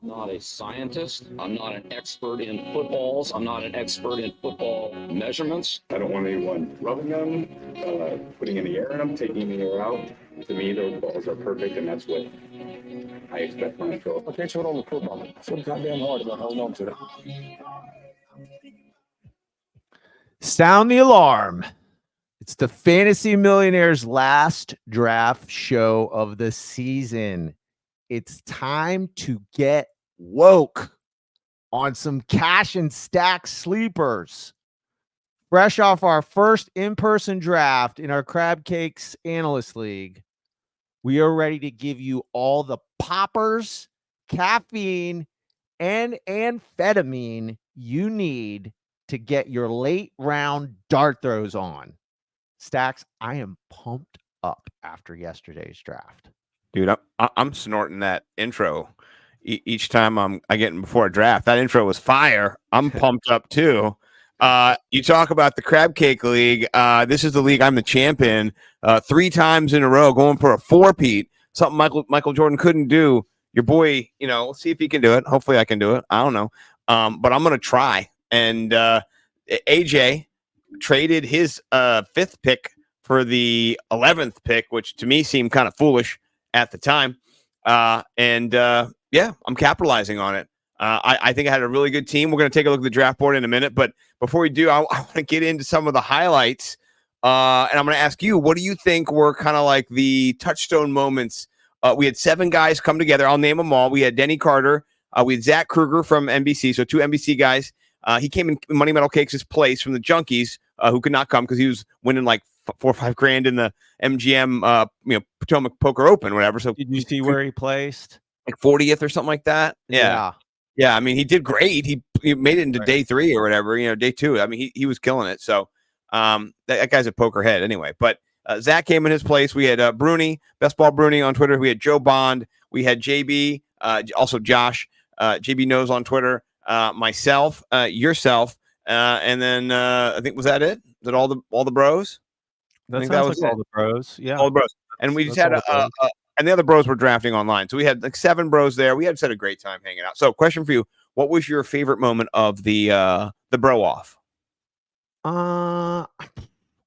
Not a scientist. I'm not an expert in footballs. I'm not an expert in football measurements. I don't want anyone rubbing them, putting any air in them, taking any air out. To me, those balls are perfect, and that's what I expect from a throw. I can't throw it on the football. It's so goddamn hard about holding on to it. Sound the alarm. It's the Fantasy Millionaires last draft show of the season. It's time to get woke on some cash and stack sleepers. Fresh off our first in-person draft in our Crab Cakes Analyst League, we are ready to give you all the poppers, caffeine, and amphetamine you need to get your late round dart throws on. Stacks, I am pumped up after yesterday's draft. Dude, I'm snorting that intro each time I get in before a draft. That intro was fire. I'm pumped up too. You talk about the Crab Cake League. This is the league I'm the champion 3 times in a row, going for a 4-peat. Something Michael Jordan couldn't do. Your boy, let's see if he can do it. Hopefully I can do it. I don't know. But I'm going to try. And AJ traded his 5th pick for the 11th pick, which to me seemed kind of foolish at the time. Yeah, I'm capitalizing on it. I think I had a really good team. We're going to take a look at the draft board in a minute. But before we do, I want to get into some of the highlights. And I'm going to ask you, what do you think were kind of like the touchstone moments? We had 7 guys come together. I'll name them all. We had Denny Carter. We had Zach Kruger from NBC. So 2 NBC guys. He came in Money Metal Cakes' place from the Junkies, who could not come because he was winning like 4 or 5 grand in the MGM, Potomac Poker Open, whatever. So did you see where he placed? Like 40th or something like that. Yeah. I mean, he did great. He made it into day 3 or whatever. Day 2. I mean, he was killing it. So that guy's a poker head anyway. But Zach came in his place. We had Bruni, Best Ball Bruni on Twitter. We had Joe Bond. We had JB, also Josh. JB Knows on Twitter. Myself, yourself, and then I think was that it? Was that all the bros? I think that was like all the bros. Yeah, all the bros. And we just had and the other bros were drafting online. So we had like 7 bros there. We had a great time hanging out. So question for you: what was your favorite moment of the bro off? I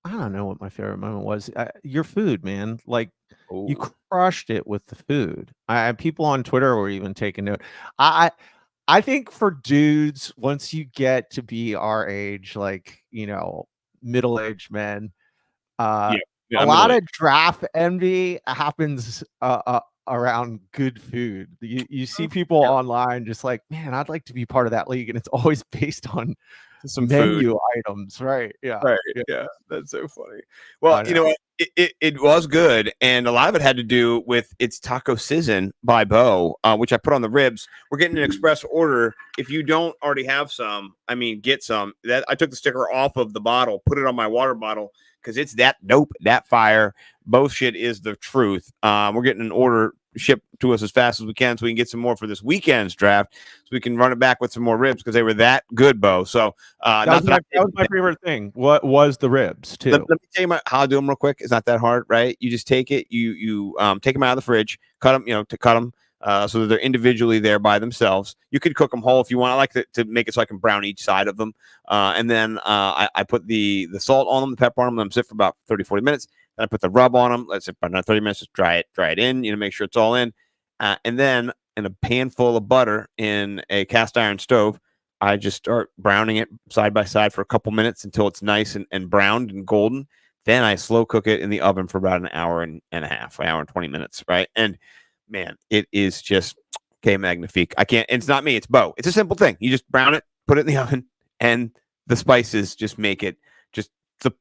don't know what my favorite moment was. Your food, man. Like you crushed it with the food. People on Twitter were even taking note. I think for dudes, once you get to be our age, like, middle-aged men, a lot of draft envy happens around good food. You see people online just like, man, I'd like to be part of that league. And it's always based on some menu items, right? Yeah. Right. Yeah. That's so funny. Well, you know what? It was good. And a lot of it had to do with It's Taco Season by Bo, which I put on the ribs. We're getting an express order. If you don't already have some, get some. That I took the sticker off of the bottle, put it on my water bottle because it's that dope, that fire. Both shit is the truth. We're getting an order shipped to us as fast as we can so we can get some more for this weekend's draft so we can run it back with some more ribs because they were that good, Bo. So that was my favorite thing. What was the ribs too? Let me tell you how I do them real quick. It's not that hard, right? You just take it, you take them out of the fridge, cut them, to cut them so that they're individually there by themselves. You could cook them whole if you want. I like to make it so I can brown each side of them. And then I put the salt on them, the pepper on them, let them sit for about 30, 40 minutes. Then I put the rub on them. Let's sit for another 30 minutes, just dry it in, make sure it's all in. And then in a pan full of butter in a cast iron stove, I just start browning it side by side for a couple minutes until it's nice and browned and golden. Then I slow cook it in the oven for about an hour and a half, an hour and 20 minutes, right? And man, it is just magnifique. It's not me, it's Bo. It's a simple thing. You just brown it, put it in the oven, and the spices just make it just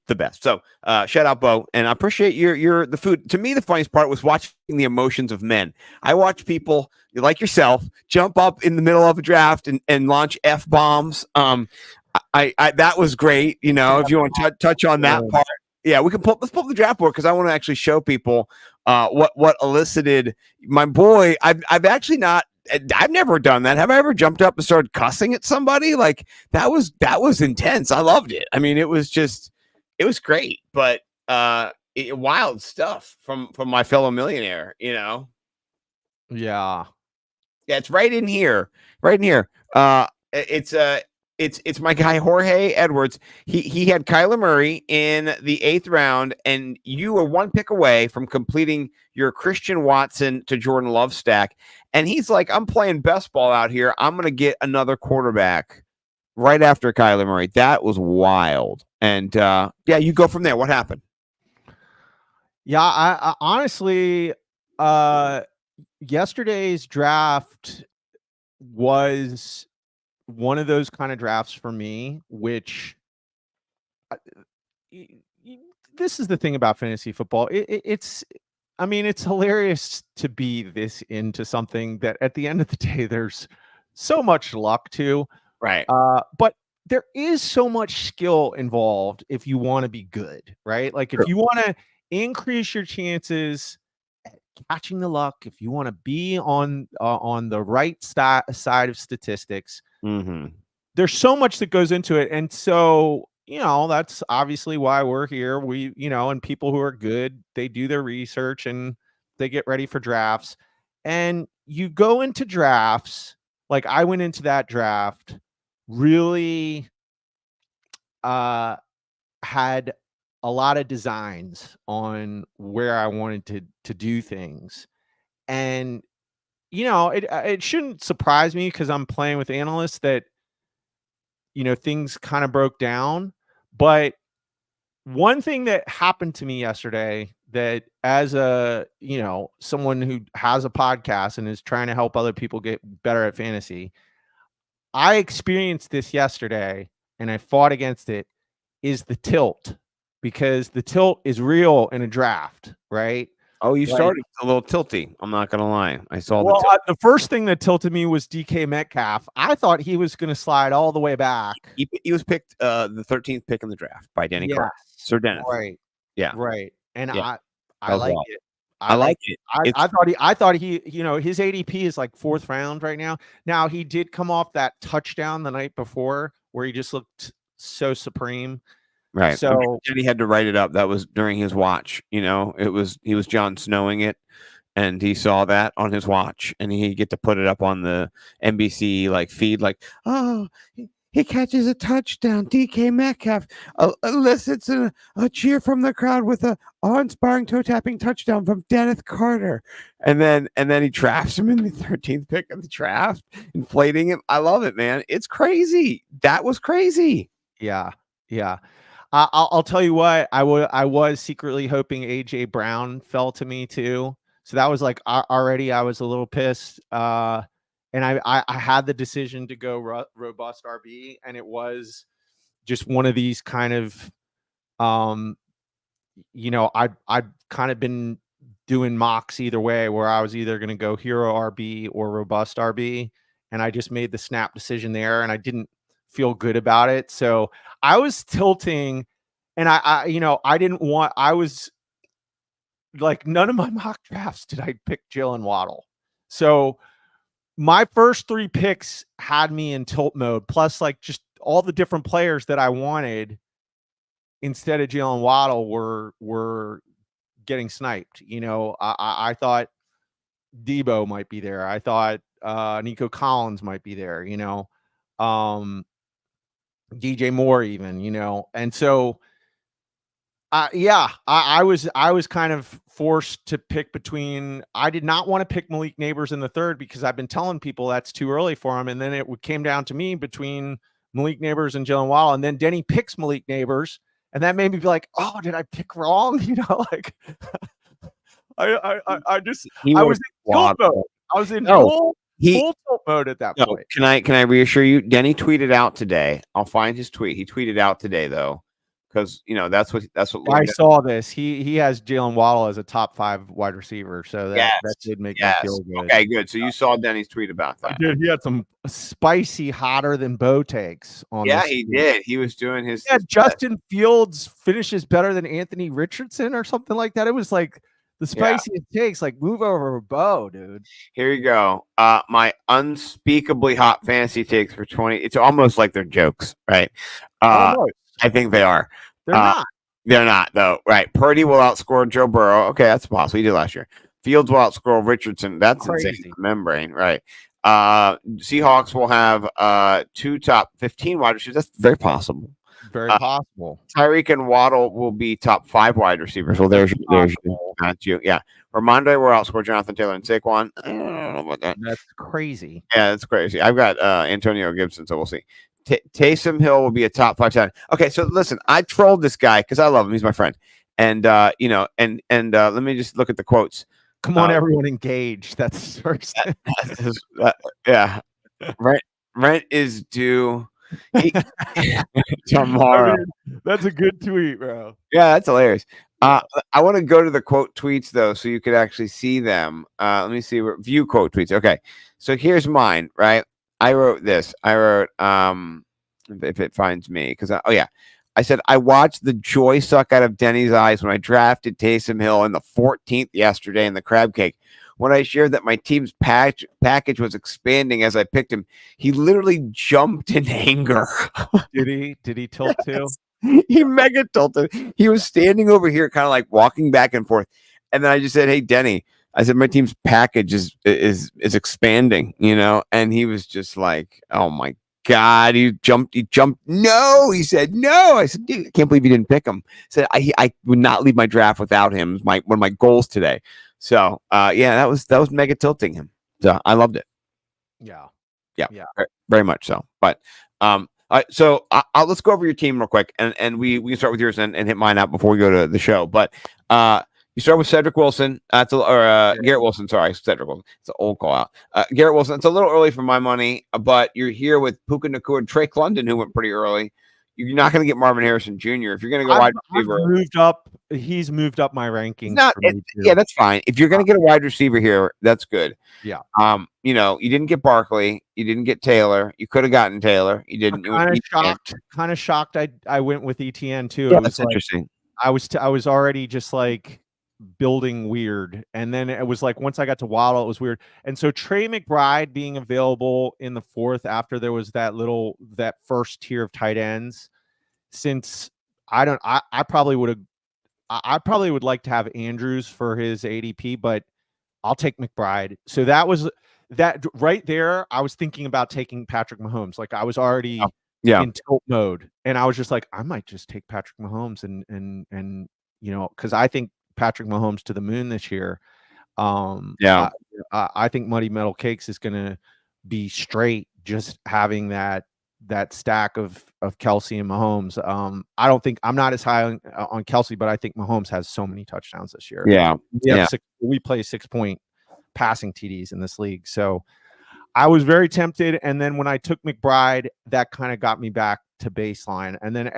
the best. So shout out Bo, and I appreciate the food. To me, the funniest part was watching the emotions of men. I watch people like yourself jump up in the middle of a draft and launch F-bombs. That was great. If you want to touch on that part. Yeah, let's pull up the draft board because I want to actually show people what elicited my boy. I've actually not. I've never done that. Have I ever jumped up and started cussing at somebody? Like that was intense. I loved it. I mean, it was great, but wild stuff from my fellow millionaire. Yeah. Yeah, it's right in here. Right in here. It's my guy Jorge Edwards. He had Kyler Murray in the 8th round, and you were one pick away from completing your Christian Watson to Jordan Love stack. And he's like, I'm playing best ball out here. I'm gonna get another quarterback right after Kyler Murray. That was wild. And yeah, you go from there. What happened? Yeah, I honestly, yesterday's draft was one of those kind of drafts for me, which this is the thing about fantasy football. It's, I mean, it's hilarious to be this into something that at the end of the day, there's so much luck to, Right. but there is so much skill involved if you want to be good, right? Like if you want to increase your chances at catching the luck, if you want to be on the right side of statistics, there's so much that goes into it. And so, that's obviously why we're here. We, and people who are good, they do their research and they get ready for drafts. And you go into drafts, like I went into that draft really had a lot of designs on where I wanted to do things. And, it shouldn't surprise me because I'm playing with analysts that, things kind of broke down. But one thing that happened to me yesterday that as a, someone who has a podcast and is trying to help other people get better at fantasy, I experienced this yesterday and I fought against it, is the tilt, because the tilt is real in a draft, right? Oh, you started a little tilty. I'm not going to lie. I saw the first thing that tilted me was DK Metcalf. I thought he was going to slide all the way back. He was picked the 13th pick in the draft by Danny Carter. Sir Dennis. Right. Yeah. Right. And yeah. I like it. I like it. I thought he, his ADP is like 4th round right now. Now he did come off that touchdown the night before where he just looked so supreme. Right. So he had to write it up. That was during his watch. He was Jon Snowing it, and he saw that on his watch, and he get to put it up on the NBC feed. He catches a touchdown. DK Metcalf elicits a cheer from the crowd with a awe-inspiring toe-tapping touchdown from Dennis Carter, and then he drafts him in the 13th pick of the draft, inflating him. I love it, man. It's crazy. That was crazy. Yeah. I'll tell you what, I was secretly hoping AJ Brown fell to me too. So that was already I was a little pissed. And I had the decision to go robust RB, and it was just one of these kind of, I'd kind of been doing mocks either way, where I was either going to go hero RB or robust RB. And I just made the snap decision there, and I didn't feel good about it. So I was tilting, and I was like, none of my mock drafts did I pick Jalen Waddle. So my first 3 picks had me in tilt mode, plus just all the different players that I wanted instead of Jalen Waddle were getting sniped. I thought Debo might be there. I thought Nico Collins might be there, DJ Moore even, and so I was kind of forced to pick between. I did not want to pick Malik Neighbors in the 3rd because I've been telling people that's too early for him, and then it came down to me between Malik Neighbors and Jalen Waddle, and then Denny picks Malik Neighbors, and that made me be like, oh, did I pick wrong? I was in tilt mode. I was in full tilt mode at that point. Can I reassure you? Denny tweeted out today. I'll find his tweet. He tweeted out today though, because that's what I saw this. He has Jalen Waddle as a top 5 wide receiver, so that did make me feel good. Okay, good. So you saw Denny's tweet about that. Dude, he had some spicy, hotter than Bo takes on. Yeah, he did. He was doing his. Yeah, Justin Fields finishes better than Anthony Richardson or something like that. It was like the spiciest takes. Like, move over Bo, dude. Here you go. My unspeakably hot fantasy takes for 20. It's almost like they're jokes, right? I think they are. They're not. They're not, though. Right. Purdy will outscore Joe Burrow. Okay, that's possible. He did last year. Fields will outscore Richardson. That's insane. Membrane. Right. Seahawks will have 2 top 15 wide receivers. That's very possible. Very possible. Tyreek and Waddle will be top 5 wide receivers. Well, there's you. Yeah. Ramondre will outscore Jonathan Taylor and Saquon. I don't know about that. That's crazy. Yeah, that's crazy. I've got Antonio Gibson, so we'll see. Taysom Hill will be a top 5 talent. Okay, so listen, I trolled this guy because I love him. He's my friend. And let me just look at the quotes. Come on, everyone, engage. That's first. Yeah. Rent is due tomorrow. I mean, that's a good tweet, bro. Yeah, that's hilarious. I want to go to the quote tweets though, so you could actually see them. Let me see. View quote tweets. Okay, so here's mine. Right, I wrote this. I wrote if it finds me, because I said I watched the joy suck out of Denny's eyes when I drafted Taysom Hill in the 14th yesterday in the crab cake. When I shared that my team's package was expanding as I picked him, he literally jumped in anger. Did he tilt too? He mega tilted. He was standing over here, kind of like walking back and forth. And then I just said, "Hey, Denny," I said, "my team's package is expanding," and he was just like, "Oh my God, he jumped. No," he said, "No." I said, "Dude, I can't believe you didn't pick him." I said, I would not leave my draft without him. It was one of my goals today. So that was mega tilting him. So I loved it. Yeah, very much so. But all right, so let's go over your team real quick, and we can start with yours and hit mine out before we go to the show. But you start with Cedric Wilson, Garrett Wilson. Sorry, Cedric Wilson. It's an old call out. Garrett Wilson. It's a little early for my money, but you're here with Puka Nacua and Drake London, who went pretty early. You're not going to get Marvin Harrison Jr. If you're going to go wide receiver. He's moved up my rankings. Yeah, that's fine. If you're going to get a wide receiver here, that's good. Yeah. You didn't get Barkley. You didn't get Taylor. You could have gotten Taylor. You didn't. Kind of shocked. I went with ETN too. Yeah, that's interesting. I was already just like building weird, and then it was like once I got to Waddle, it was weird. And so Trey McBride being available in the 4th after there was that first tier of tight ends, since I probably would like to have Andrews for his ADP, but I'll take McBride. So that right there, I was thinking about taking Patrick Mahomes. Like I was already in tilt mode, and I was just like, I might just take Patrick Mahomes and because I think Patrick Mahomes to the moon this year. I think Muddy Metal Cakes is going to be straight just having that stack of Kelsey and Mahomes. I'm not as high on Kelsey, but I think Mahomes has so many touchdowns this year. We play 6-point passing TDs in this league. So I was very tempted. And then when I took McBride, that kind of got me back to baseline. And then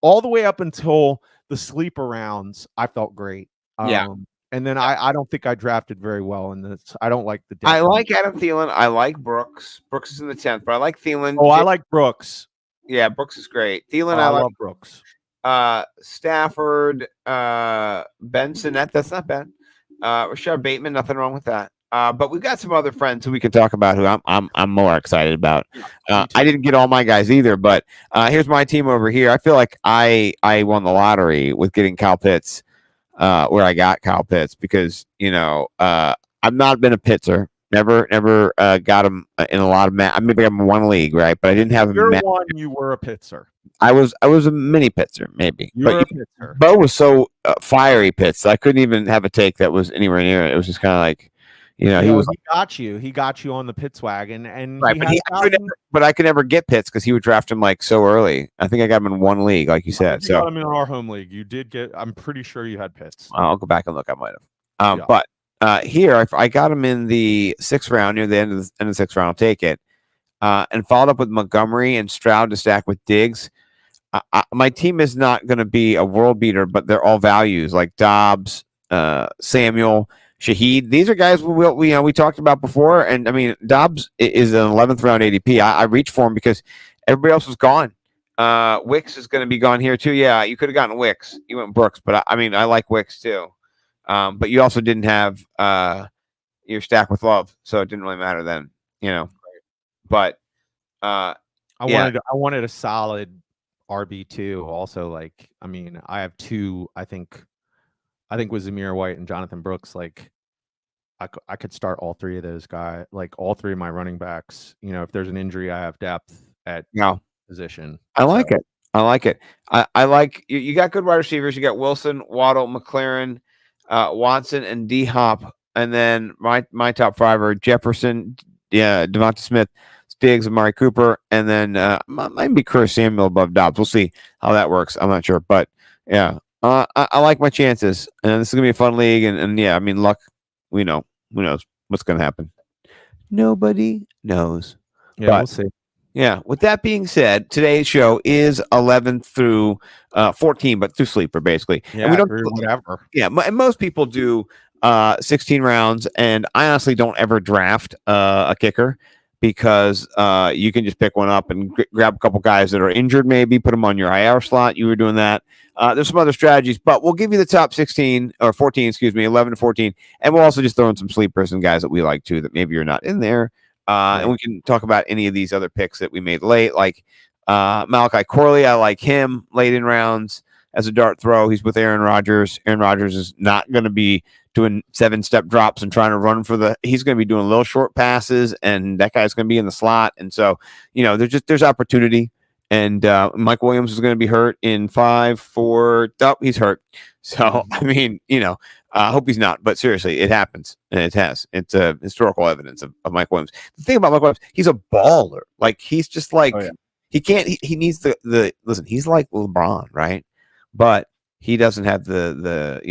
all the way up until the sleeper rounds, I felt great. And then I don't think I drafted very well in this. I don't like the depth. I like Adam Thielen. I like Brooks. Brooks is in the 10th, but I like Thielen. Oh, I like Brooks. Yeah, Brooks is great. Thielen, I love Brooks. Stafford, Benson, that's not bad. Rashad Bateman, nothing wrong with that. But we've got some other friends who we can talk about who I'm more excited about. I didn't get all my guys either, but here's my team over here. I feel like I won the lottery with getting Kyle Pitts. Where I got Kyle Pitts because I've not been a Pitzer, never got him in a lot of I maybe got him in one league, right? But I didn't have him. You were a Pitzer. I was a mini Pitzer, maybe. Pitzer. Bo was so fiery Pitts, I couldn't even have a take that was anywhere near it. It was just kind of like, he got you on the Pitts wagon, and right. But I could never get Pitts because he would draft him like so early. I think I got him in one league, like you said. You got him in our home league. You did get. I'm pretty sure you had Pitts. I'll go back and look. I might have. But here I got him in the 6th round, near the end of the 6th round. I'll take it. And followed up with Montgomery and Stroud to stack with Diggs. My team is not going to be a world beater, but they're all values like Dobbs, Samuel, Shaheed. These are guys we talked about before, and I mean Dobbs is an 11th round ADP. I reached for him because everybody else was gone. Wicks is going to be gone here too. Yeah, you could have gotten Wicks. You went Brooks, but I like Wicks too. But you also didn't have your stack with Love, so it didn't really matter then. But I wanted a solid RB2 also. Like, I mean, I have 2. I think with Zamir White and Jonathan Brooks, like I could start all three of those guys, like all three of my running backs. If there's an injury, I have depth at No, position. I like it. I like it. I like you got good wide receivers. You got Wilson, Waddle, McLaren, Watson, and D Hop. And then my top five are Jefferson, Devonta Smith, Diggs, Amari Cooper, and then might be Curtis Samuel above Dobbs. We'll see how that works. I'm not sure, but yeah, I like my chances, and this is gonna be a fun league. And yeah, I mean, luck. We know who knows what's gonna happen. Nobody knows. Yeah, But we'll see. yeah. With that being said, today's show is 11 through 14, but through sleeper basically. Yeah, and we don't whatever. Yeah, and most people do 16 rounds, and I honestly don't ever draft a kicker because you can just pick one up and grab a couple guys that are injured, maybe put them on your IR slot. You were doing that. There's some other strategies, but we'll give you the top 16 or 14, 11 to 14, and we'll also just throw in some sleepers and guys that we like too that maybe you're not in there. And we can talk about any of these other picks that we made late, like Malachi Corley. I like him late in rounds as a dart throw. He's with Aaron Rodgers. Aaron Rodgers is not going to be doing 7-step drops and trying to run he's going to be doing little short passes, and that guy's going to be in the slot. And so, there's opportunity. And Mike Williams is going to be hurt in 5, 4. Oh, he's hurt. So, I mean, I hope he's not, but seriously, it happens. And it has. It's historical evidence of Mike Williams. The thing about Mike Williams, he's a baller. Like, he's just like, he can't, he needs listen, he's like LeBron, right? But he doesn't have the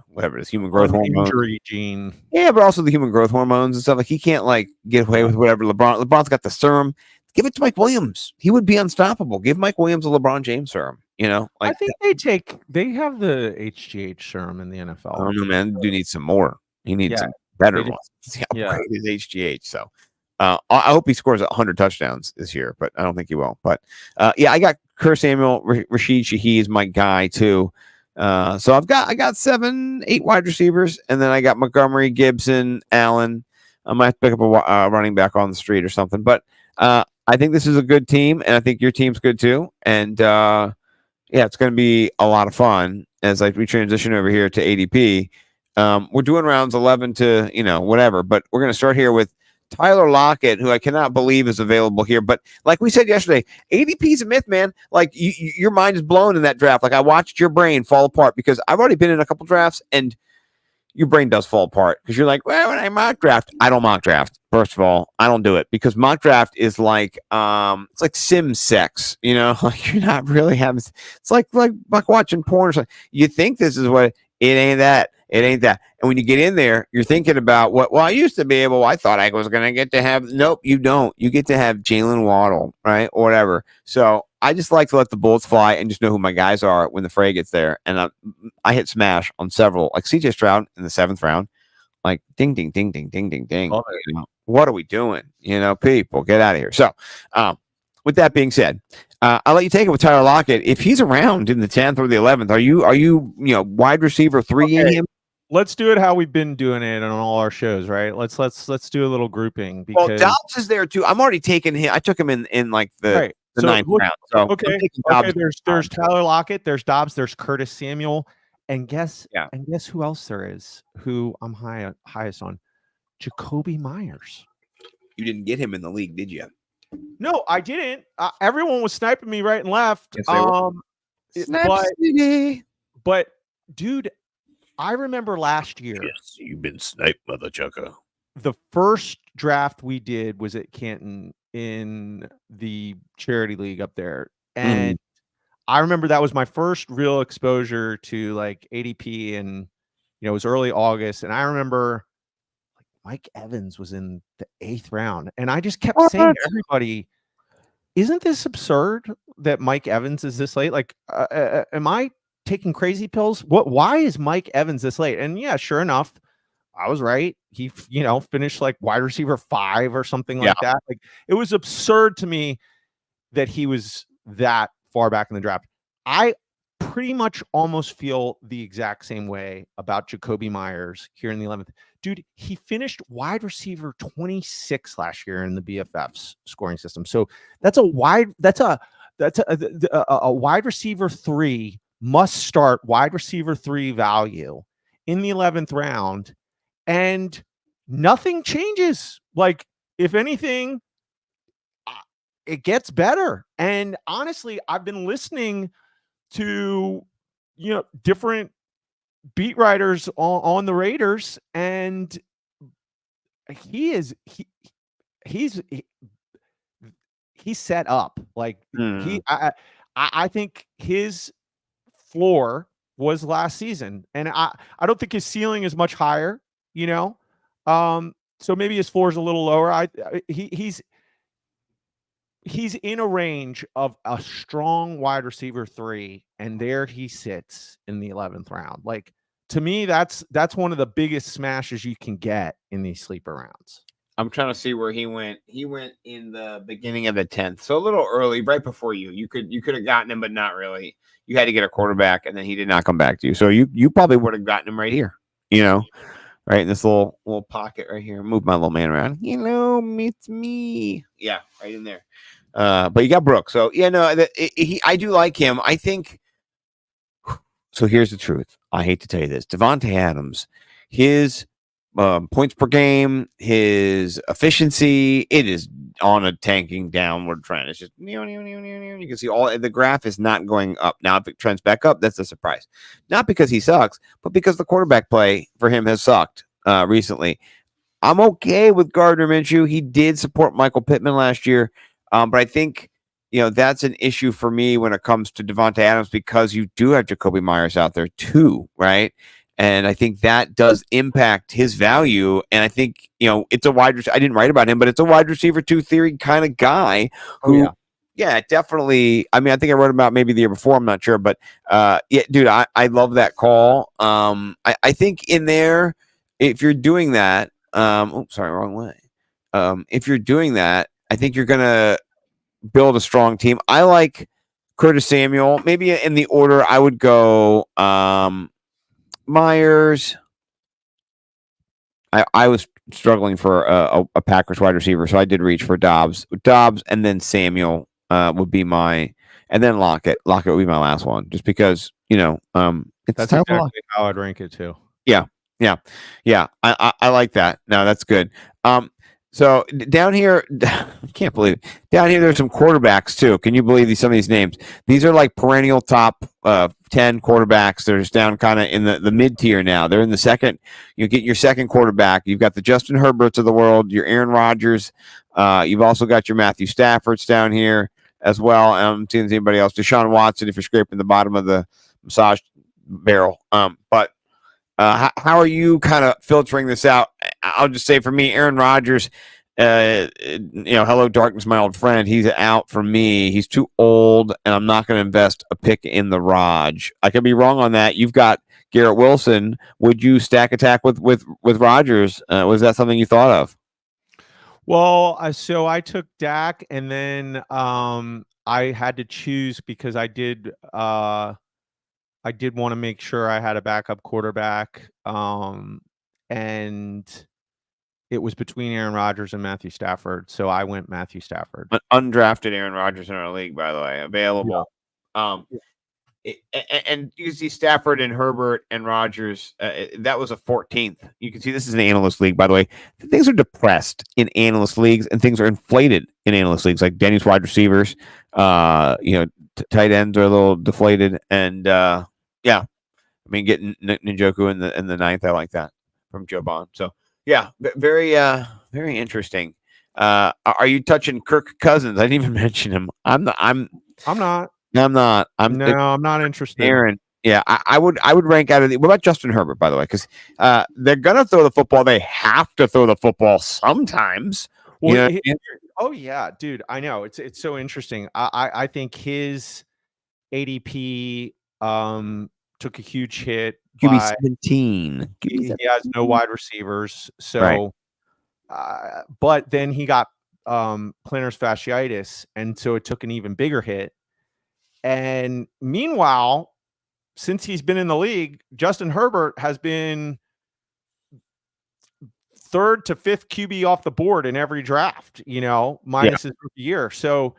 whatever it is, human growth hormone injury gene. Yeah, but also the human growth hormones and stuff. Like, he can't like get away with whatever LeBron's got the serum. Give it to Mike Williams. He would be unstoppable. Give Mike Williams a LeBron James serum. I think they have the HGH serum in the NFL. I don't know, man. The dude needs some more. He needs some better ones. He upgraded his HGH. So I hope he scores 100 touchdowns this year, but I don't think he will. But I got Curtis Samuel, Rashid Shaheed is my guy too. So I got 7, 8 wide receivers, and then I got Montgomery, Gibson, Allen. I might pick up a running back on the street or something. But I think this is a good team, and I think your team's good too. And it's going to be a lot of fun as we transition over here to ADP. We're doing rounds 11 to whatever, but we're going to start here with Tyler Lockett, who I cannot believe is available here. But like we said yesterday, ADP is a myth, man. Like, your mind is blown in that draft. Like, I watched your brain fall apart because I've already been in a couple drafts, and your brain does fall apart because you're like, well, when I mock draft, I don't mock draft. First of all, I don't do it because mock draft is like, it's like sim sex, like you're not really having, it's like watching porn or something. You think this is what it ain't that. It ain't that. And when you get in there, you're thinking about I used to be able, I thought I was going to get to have, nope, you don't. You get to have Jalen Waddle, right? Or whatever. So I just like to let the bullets fly and just know who my guys are when the fray gets there. And I hit smash on several, like CJ Stroud in the 7th round, like ding, ding, ding, ding, ding, ding, ding. What are we doing? People, get out of here. So with that being said, I'll let you take it with Tyler Lockett. If he's around in the 10th or the 11th, are you wide receiver 3 in him? Let's do it how we've been doing it on all our shows, right? Let's do a little grouping because Dobbs is there too. I'm already taking him. I took him in like the 9th round. So okay. There's Tyler Lockett, there's Dobbs, there's Curtis Samuel, and guess who else there is? Who I'm highest on? Jacoby Myers. You didn't get him in the league, did you? No, I didn't. Everyone was sniping me right and left. Yes, but dude, I remember last year. Yes, you've been sniped, mother chucker. The first draft we did was at Canton in the charity league up there. And I remember that was my first real exposure to like ADP, and it was early August. And I remember like Mike Evans was in the 8th round. And I just kept saying to everybody, isn't this absurd that Mike Evans is this late? Like, am I taking crazy pills? Why is Mike Evans this late? And yeah, sure enough, I was right. He, finished like wide receiver 5 or something like that. Like, it was absurd to me that he was that far back in the draft. I pretty much almost feel the exact same way about Jacoby Myers here in the 11th. Dude, he finished wide receiver 26 last year in the BFF's scoring system. So that's a wide receiver 3 must start wide receiver 3 value in the 11th round, and nothing changes. Like, if anything, it gets better. And honestly, I've been listening to, different beat writers on the Raiders, and he's set up. Like, I think his floor was last season, and I don't think his ceiling is much higher, so maybe his floor is a little lower. He's in a range of a strong wide receiver 3, and there he sits in the 11th round. Like, to me, that's one of the biggest smashes you can get in these sleeper rounds. I'm trying to see where he went. He went in the beginning of the 10th, so a little early, right before you. You could have gotten him, but not really. You had to get a quarterback, and then he did not come back to you. So you probably would have gotten him right here, right in this little pocket right here. Move my little man around. It's me. Yeah, right in there. But you got Brooks. So yeah, no, I do like him. I think. So here's the truth. I hate to tell you this. Davante Adams, his points per game, his efficiency, it is on a tanking downward trend. It's just you can see all the graph is not going up. Now, if it trends back up, that's a surprise. Not because he sucks, but because the quarterback play for him has sucked recently. I'm okay with Gardner Minshew. He did support Michael Pittman last year, but I think that's an issue for me when it comes to Davante Adams, because you do have Jacoby Myers out there too, right? And I think that does impact his value. And I think, it's a wide receiver. I didn't write about him, but it's a wide receiver 2 theory kind of guy who, yeah, definitely. I mean, I think I wrote about maybe the year before. I'm not sure, but yeah, dude, I love that call. I think in there, if you're doing that, sorry, wrong way. If you're doing that, I think you're going to build a strong team. I like Curtis Samuel. Maybe in the order I would go, Myers. I was struggling for a Packers wide receiver, so I did reach for Dobbs, and then Samuel would be my, and then Lockett. Lockett would be my last one, just because it's that's exactly how I'd rank it too. Yeah. I like that. No, that's good. So down here, I can't believe it. Down here, there's some quarterbacks too. Can you believe some of these names? These are like perennial top 10 quarterbacks. They're just down kind of in the mid tier now. They're in the second. You get your second quarterback. You've got the Justin Herberts of the world, your Aaron Rodgers. You've also got your Matthew Staffords down here as well. I don't see anybody else. Deshaun Watson, if you're scraping the bottom of the massage barrel. But how are you kind of filtering this out? I'll just say for me, Aaron Rodgers, hello darkness, my old friend. He's out for me. He's too old, and I'm not going to invest a pick in the Raj. I could be wrong on that. You've got Garrett Wilson. Would you stack attack with Rodgers? Was that something you thought of? Well, so I took Dak, and then I had to choose because I did want to make sure I had a backup quarterback, and it was between Aaron Rodgers and Matthew Stafford, so I went Matthew Stafford. An undrafted Aaron Rodgers in our league, by the way, available. Yeah. And you can see Stafford and Herbert and Rodgers. That was a 14th. You can see this is an analyst league, by the way. Things are depressed in analyst leagues, and things are inflated in analyst leagues, like Denny's wide receivers. Tight ends are a little deflated, and yeah, I mean, getting Njoku in the ninth, I like that from Joe Bond. So yeah, very interesting. Are you touching Kirk Cousins? I didn't even mention him. I'm not. I'm not interested. Aaron. Yeah, I would rank out of the. What about Justin Herbert, by the way? Because they're gonna throw the football. They have to throw the football sometimes. Well, oh yeah, dude. I know it's so interesting. I think his ADP took a huge hit. QB 17. He has no wide receivers, so. Right. But then he got plantar fasciitis, and so it took an even bigger hit. And meanwhile, since he's been in the league, Justin Herbert has been 3rd to 5th QB off the board in every draft, minus his rookie year. So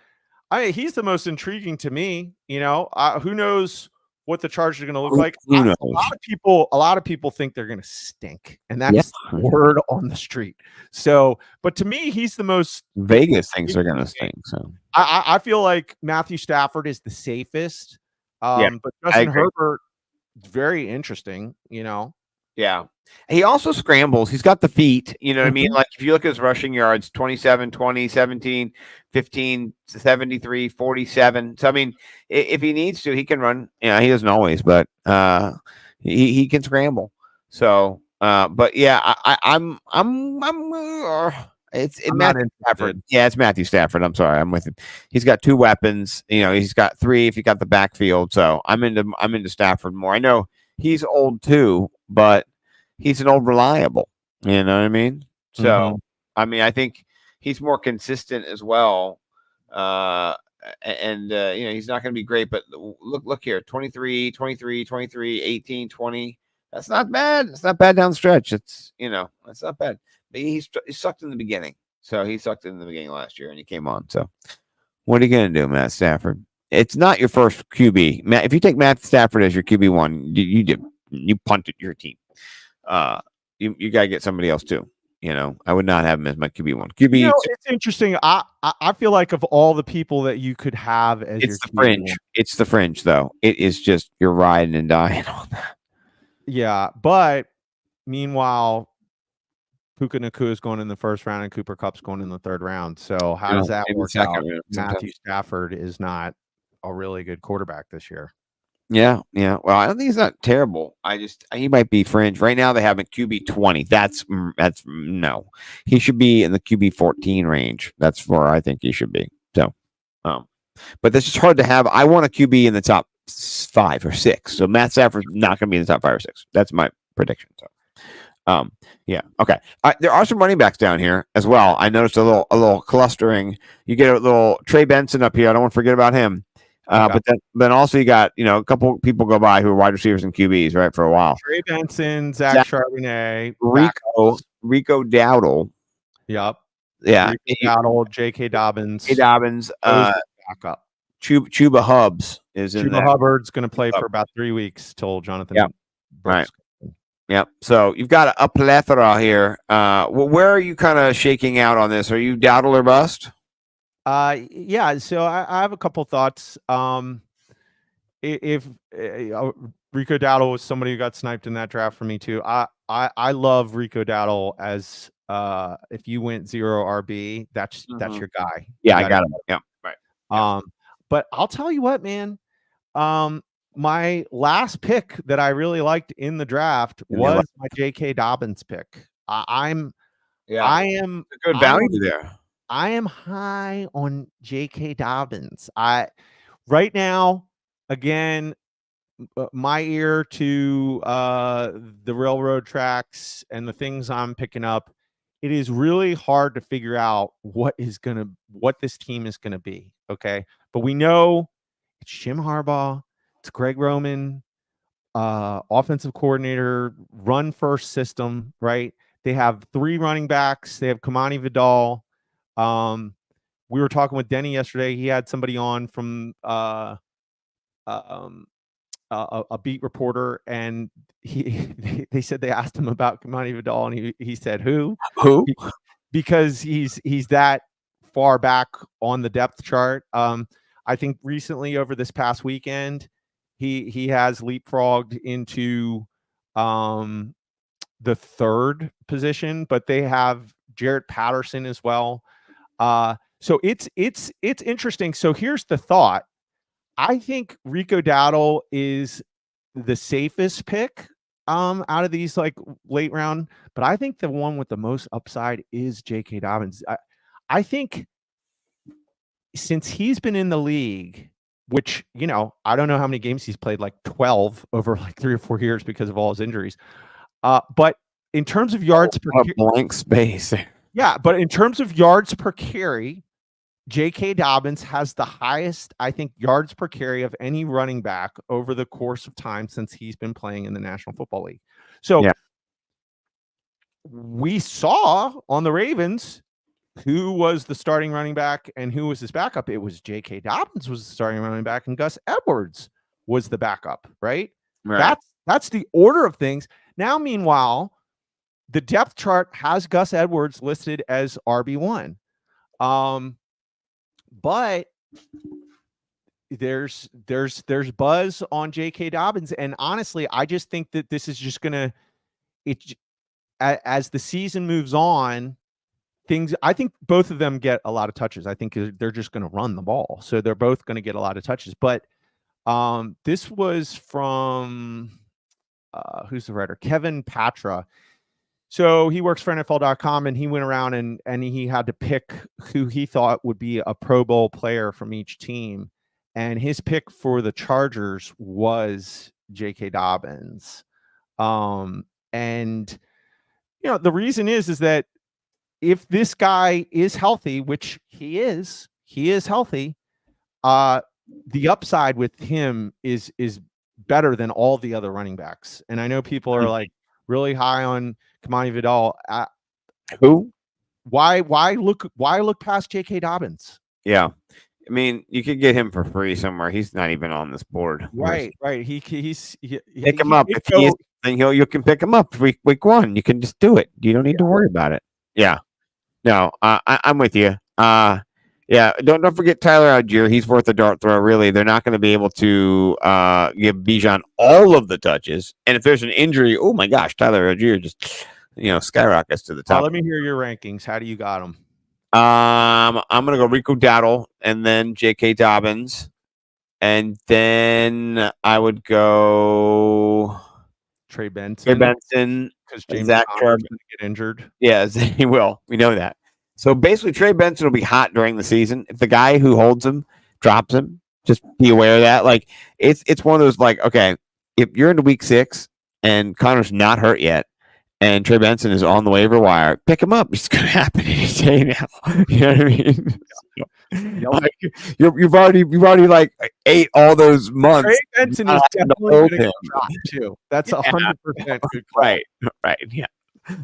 he's the most intriguing to me. Who knows what the Chargers are going to look like. Who knows? A lot of people think they're going to stink, and that's the word on the street. So, but to me, he's the most Vegas thinks they're going to stink. So I feel like Matthew Stafford is the safest. But Justin Herbert, very interesting. Yeah. He also scrambles. He's got the feet. You know what I mean? Like if you look at his rushing yards, 27, 20, 17, 15, 73, 47. So I mean, if he needs to, he can run. Yeah, he doesn't always, but he can scramble. So but yeah, it's Matthew Stafford. Yeah, it's Matthew Stafford. I'm sorry, I'm with him. He's got two weapons. He's got three if you got the backfield. So I'm into Stafford more. I know he's old too, but he's an old reliable. You know what I mean? So I mean, I think he's more consistent as well. And he's not going to be great, but look here, 23, 23, 23, 18, 20. That's not bad. It's not bad down the stretch. It's that's not bad. But he sucked in the beginning. So he sucked in the beginning last year and he came on. So what are you going to do, Matt Stafford? It's not your first QB. Matt, if you take Matt Stafford as your QB1, you punted your team. You got to get somebody else too. I would not have him as my QB1. It's interesting. I feel like of all the people that you could have as it's the fringe. It's the fringe, though. It is just you're riding and dying on that. Yeah, but meanwhile, Puka Nacua is going in the first round and Cooper Kupp's going in the third round. So how does that work out? Matthew Stafford is not a really good quarterback this year. Yeah. Well, I don't think he's not terrible. He might be fringe. Right now they have him at QB 20. That's no. He should be in the QB 14 range. That's where I think he should be. So, but that's just hard to have. I want a QB in the top 5 or 6. So Matt Stafford's not going to be in the top 5 or 6. That's my prediction. So, yeah. Okay. There are some running backs down here as well. I noticed a little clustering. You get a little Trey Benson up here. I don't want to forget about him. But then also you got a couple people go by who are wide receivers and QBs right for a while. Trey Benson, Zach Charbonnet, Rico Dowdle. Yep. Yeah. Rico Dowdle, J.K. Dobbins. Backup. Chuba Hubbs is in there. Chuba Hubbard's going to play for about 3 weeks till Jonathan. Yep. Right. Yep. So you've got a plethora here. Where are you kind of shaking out on this? Are you Dowdle or bust? Yeah, so I have a couple thoughts. If Rico Dowdle was somebody who got sniped in that draft for me too. I love Rico Dowdle as if you went 0 RB, that's your guy. Yeah, I got him. Yeah, right. But I'll tell you what, man. My last pick that I really liked in the draft was my J.K. Dobbins pick. I am a good value there. I am high on J.K. Dobbins. Right now, again, my ear to the railroad tracks and the things I'm picking up, it is really hard to figure out what this team is gonna be. Okay, but we know it's Jim Harbaugh, it's Greg Roman, offensive coordinator, run first system. Right? They have 3 running backs. They have Kamani Vidal. We were talking with Denny yesterday. He had somebody on from a beat reporter, and they said they asked him about Kamani Vidal, and he said who because he's that far back on the depth chart. I think recently over this past weekend, he has leapfrogged into the 3rd position, but they have Jarrett Patterson as well. So it's interesting. So here's the thought. I think Rico Dowdle is the safest pick out of these like late round, but I think the one with the most upside is J.K. Dobbins. I think since he's been in the league, which I don't know how many games he's played, like 12 over like 3 or 4 years because of all his injuries. But in terms of yards per blank space. Yeah, but in terms of yards per carry, J.K. Dobbins has the highest, I think, yards per carry of any running back over the course of time since he's been playing in the National Football League. So we saw on the Ravens who was the starting running back and who was his backup. It was J.K. Dobbins was the starting running back and Gus Edwards was the backup, right? Right. That's the order of things. Now, meanwhile, the depth chart has Gus Edwards listed as RB1. But there's buzz on J.K. Dobbins, and honestly, I just think that this is just gonna as the season moves on, I think both of them get a lot of touches. I think they're just gonna run the ball, so they're both gonna get a lot of touches. But this was from who's the writer? Kevin Patra. So he works for NFL.com, and he went around and he had to pick who he thought would be a Pro Bowl player from each team. And his pick for the Chargers was J.K. Dobbins. And, the reason is that if this guy is healthy, which he is healthy, the upside with him is better than all the other running backs. And I know people are like really high on Kamani Vidal. Who? Why look past J.K. Dobbins? Yeah. I mean, you could get him for free somewhere. He's not even on this board. Right. Pick him up. If he is, then you can pick him up week 1. You can just do it. You don't need to worry about it. Yeah. No, I'm with you. Yeah. Don't forget Tyler Algier. He's worth a dart throw. Really, they're not going to be able to give Bijan all of the touches. And if there's an injury, oh my gosh, Tyler Algier just skyrockets to the top. Let me hear your rankings. How do you got them? I'm gonna go Rico Dowdle and then J.K. Dobbins, and then I would go Trey Benson because James Conner's going to get injured. Yes, he will. We know that. So basically, Trey Benson will be hot during the season. If the guy who holds him drops him, just be aware of that. Like it's one of those like, okay, if you're into week 6 and Connor's not hurt yet, and Trey Benson is on the waiver wire, pick him up. It's going to happen any day now. You know what I mean? Like, you've already like ate all those months. Trey Benson is definitely going to get dropped too. That's 100% good call. Right. Yeah.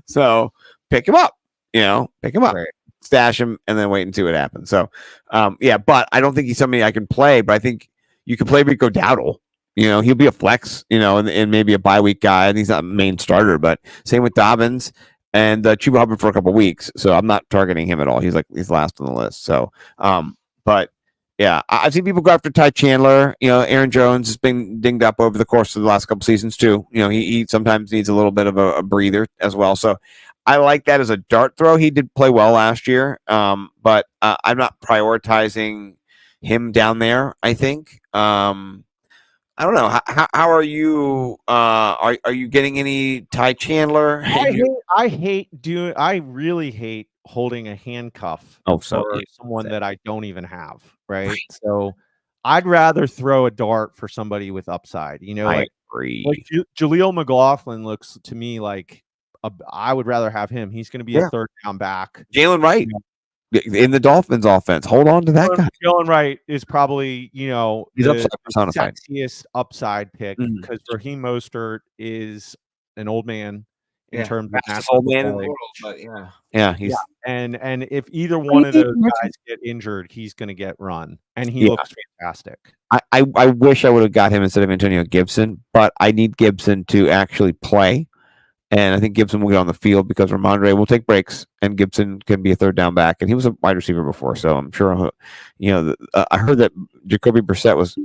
So pick him up. Pick him up. Right. Stash him and then wait and see what happens. So, but I don't think he's somebody I can play. But I think you can play Rico Dowdle. He'll be a flex, and maybe a bye week guy, and he's not a main starter. But same with Dobbins and Chuba Hubbard for a couple weeks. So I'm not targeting him at all. He's last on the list. So, but yeah, I've seen people go after Ty Chandler. Aaron Jones has been dinged up over the course of the last couple seasons too. He sometimes needs a little bit of a breather as well. So I like that as a dart throw. He did play well last year, but I'm not prioritizing him down there. I think. I don't know. How are you? Are you getting any Ty Chandler? I really hate holding a handcuff for someone that I don't even have. Right. So I'd rather throw a dart for somebody with upside. I agree. Like Jaleel McLaughlin looks to me like I would rather have him. He's going to be a third down back. Jalen Wright. In the Dolphins offense, hold on to that guy. Jalen Wright is probably he's the sexiest upside pick because Raheem Mostert is an old man in terms of old man in the world, but he's and if either one of those guys get injured, he's going to get run, and he looks fantastic. I wish I would have got him instead of Antonio Gibson, but I need Gibson to actually play. And I think Gibson will get on the field because Ramondre will take breaks, and Gibson can be a third down back. And he was a wide receiver before, so I'm sure. I heard that Jacoby Brissett was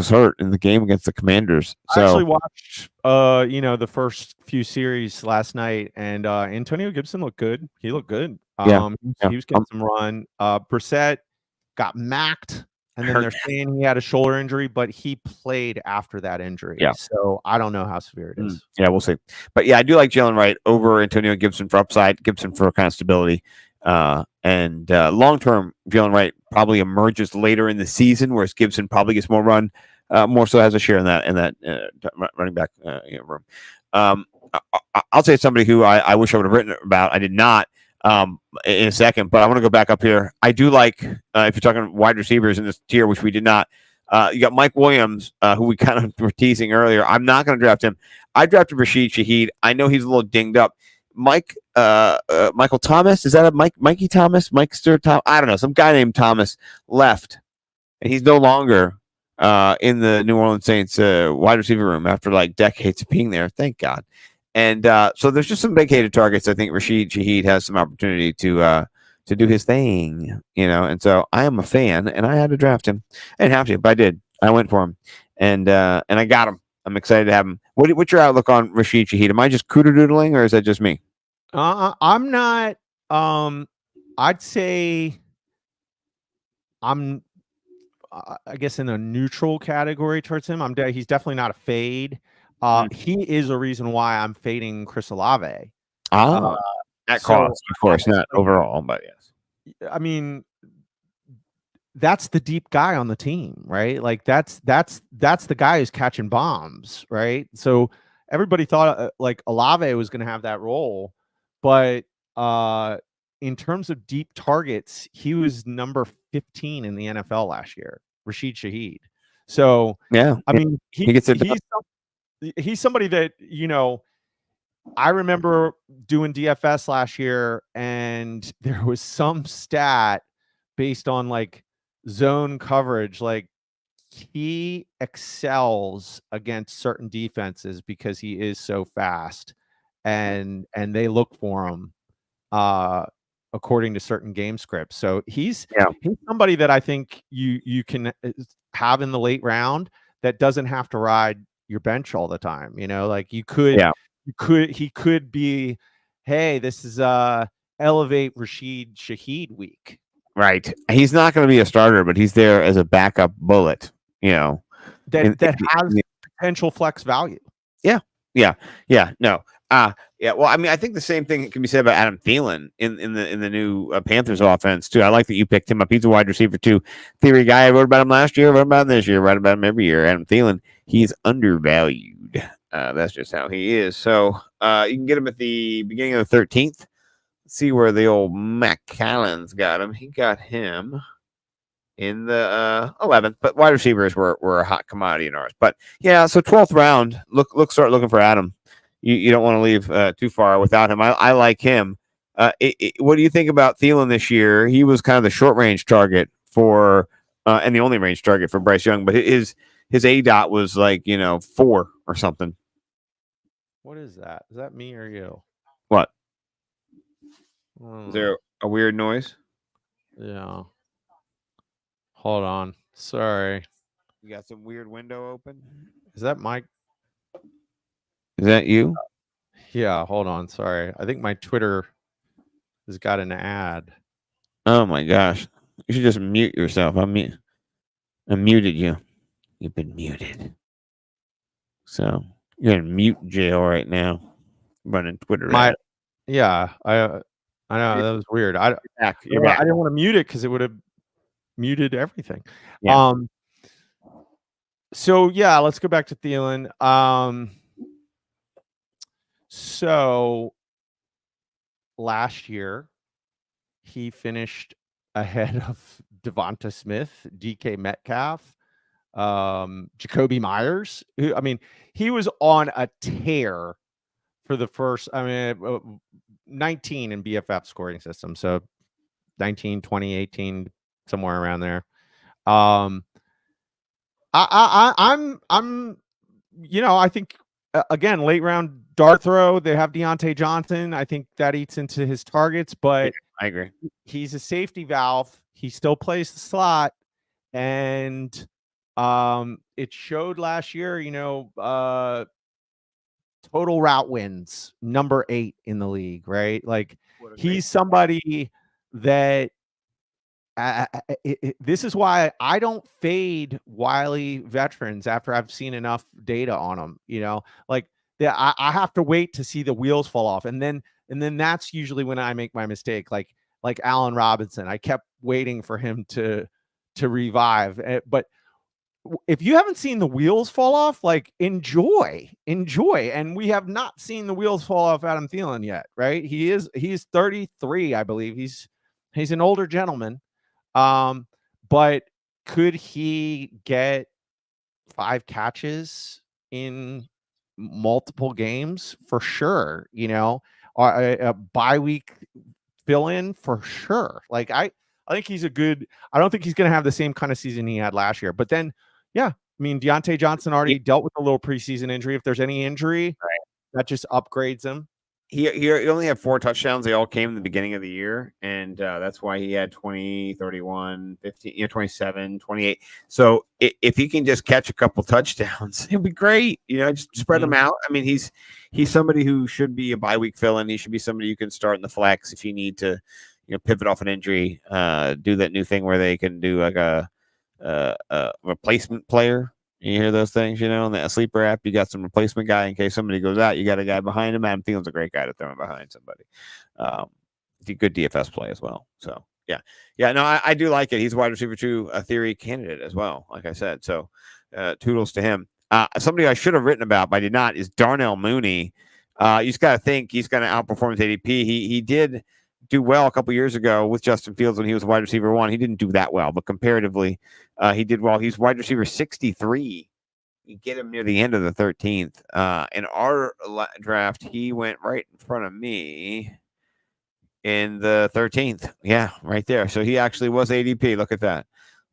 hurt in the game against the Commanders. So I actually watched, the first few series last night, and Antonio Gibson looked good. He looked good. He was getting some run. Brissett got macked. And then they're saying he had a shoulder injury, but he played after that injury. Yeah. So I don't know how severe it is. Yeah, we'll see. But yeah, I do like Jalen Wright over Antonio Gibson for upside, Gibson for kind of stability. And long term, Jalen Wright probably emerges later in the season, whereas Gibson probably gets more run, more so has a share in that running back room. I'll say somebody who I wish I would have written about. I did not. In a second, but I want to go back up here. I do like if you're talking wide receivers in this tier, which we did not. You got Mike Williams, who we kind of were teasing earlier. I'm not going to draft him. I drafted Rashid Shaheed. I know he's a little dinged up. Michael Thomas, is that a Mikey Thomas? Mike Thomas? I don't know. Some guy named Thomas left, and he's no longer in the New Orleans Saints wide receiver room after like decades of being there. Thank God. And so there's just some vacated targets. I think Rashid Shaheed has some opportunity to do his thing, And so I am a fan, and I had to draft him. I didn't have to, but I did. I went for him, and I got him. I'm excited to have him. What's your outlook on Rashid Shaheed? Am I just cooter doodling, or is that just me? I'm not. I'd say I'm. I guess in a neutral category towards him. He's definitely not a fade. He is a reason why I'm fading Chris Olave. At cost, of course, not overall, but yes. I mean, that's the deep guy on the team, right? Like that's the guy who's catching bombs, right? So everybody thought like Olave was going to have that role, but in terms of deep targets, he was number 15 in the NFL last year, Rashid Shaheed. So yeah, I mean, he's somebody that I remember doing DFS last year, and there was some stat based on like zone coverage, like he excels against certain defenses because he is so fast, and they look for him according to certain game scripts. So he's somebody that I think you can have in the late round that doesn't have to ride your bench all the time. Like he could be, hey, this is elevate Rashid Shaheed week. Right. He's not going to be a starter, but he's there as a backup bullet, that has potential flex value. Yeah. No. Yeah. Well, I mean, I think the same thing can be said about Adam Thielen in the new Panthers offense too. I like that you picked him up. He's a wide receiver too. Theory guy. I wrote about him last year. Wrote about him this year. Write about him every year. Adam Thielen. He's undervalued. That's just how he is. So you can get him at the beginning of the 13th. See where the old Mac Callen's got him. He got him in the 11th, but wide receivers were a hot commodity in ours. But yeah, so 12th round, start looking for Adam. You don't want to leave too far without him. I like him. What do you think about Thielen this year? He was kind of the short range target for and the only range target for Bryce Young, but his ADOT was like 4 or something. What is that? Is that me or you? What? Is there a weird noise? Yeah. Hold on. Sorry. You got some weird window open? Is that Mike? Is that you? Yeah, hold on. Sorry. I think my Twitter has got an ad. Oh my gosh. You should just mute yourself. I muted you. You've been muted. So you're in mute jail right now. Running Twitter. Yeah, I know that was weird. You're back. I didn't want to mute it because it would have muted everything. Yeah. So yeah, let's go back to Thielen. So last year he finished ahead of Devonta Smith, DK Metcalf, Jacoby Myers. He was on a tear for the first, 19 in BFF scoring system. So 19, 20, 18, somewhere around there. I think again, late round dart throw, they have Deontay Johnson. I think that eats into his targets, but I agree. He's a safety valve. He still plays the slot, and it showed last year, total route wins, number 8 in the league, right? Like he's somebody that this is why I don't fade wily veterans after I've seen enough data on them. Like I have to wait to see the wheels fall off, and then that's usually when I make my mistake. Like Allen Robinson, I kept waiting for him to revive, but if you haven't seen the wheels fall off, like enjoy. And we have not seen the wheels fall off Adam Thielen yet, right? He's 33, I believe. He's an older gentleman. But could he get 5 catches in multiple games? For sure. A bye week fill in for sure. Like I think he's I don't think he's going to have the same kind of season he had last year, but then Yeah. I mean, Deontay Johnson already dealt with a little preseason injury. If there's any injury, that just upgrades him. He only had 4 touchdowns. They all came in the beginning of the year, and that's why he had 20, 31, 15, 27, 28. So if he can just catch a couple touchdowns, it'd be great. Just spread them out. I mean, he's somebody who should be a bye week fill-in. He should be somebody you can start in the flex if you need to, pivot off an injury. Do that new thing where they can do like a replacement player. You hear those things, in that sleeper app, you got some replacement guy in case somebody goes out. You got a guy behind him. Adam Thielen's a great guy to throw him behind somebody. Good DFS play as well. So, yeah. No, I do like it. He's a wide receiver 2, a theory candidate as well, like I said. So, toodles to him. Somebody I should have written about, but I did not, is Darnell Mooney. You just got to think he's going to outperform his ADP. He did do well a couple years ago with Justin Fields when he was wide receiver 1. He didn't do that well, but comparatively, he did well. He's wide receiver 63. You get him near the end of the 13th. In our draft, he went right in front of me in the 13th. Yeah, right there. So he actually was ADP. Look at that.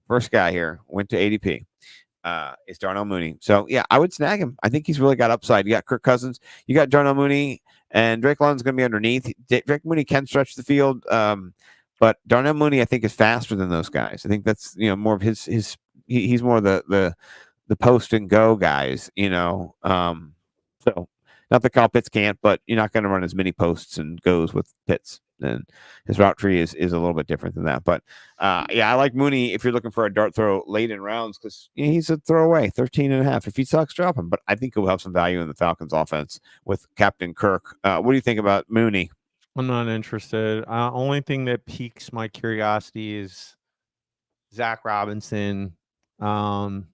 First guy here went to ADP. It's Darnell Mooney. So, yeah, I would snag him. I think he's really got upside. You got Kirk Cousins. You got Darnell Mooney. And Drake London's going to be underneath. Drake Mooney can stretch the field, but Darnell Mooney, I think, is faster than those guys. I think that's more of his. He's more the post and go guys. So not that Kyle Pitts can't, but you're not going to run as many posts and goes with Pitts. And his route tree is a little bit different than that. But I like Mooney if you're looking for a dart throw late in rounds because he's a throwaway, 13.5. If he sucks, drop him. But I think he'll have some value in the Falcons offense with Captain Kirk. What do you think about Mooney? I'm not interested. Only thing that piques my curiosity is Zach Robinson. It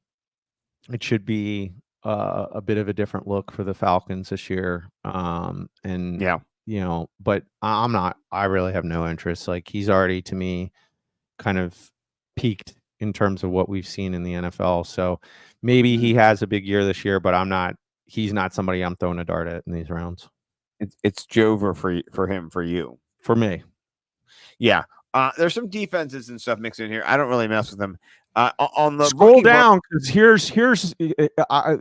should be a bit of a different look for the Falcons this year. But I really have no interest. Like he's already to me kind of peaked in terms of what we've seen in the NFL. So maybe he has a big year this year, but he's not somebody I'm throwing a dart at in these rounds. It's Jover for him, for you. For me. Yeah. There's some defenses and stuff mixed in here. I don't really mess with them. On the scroll down because here's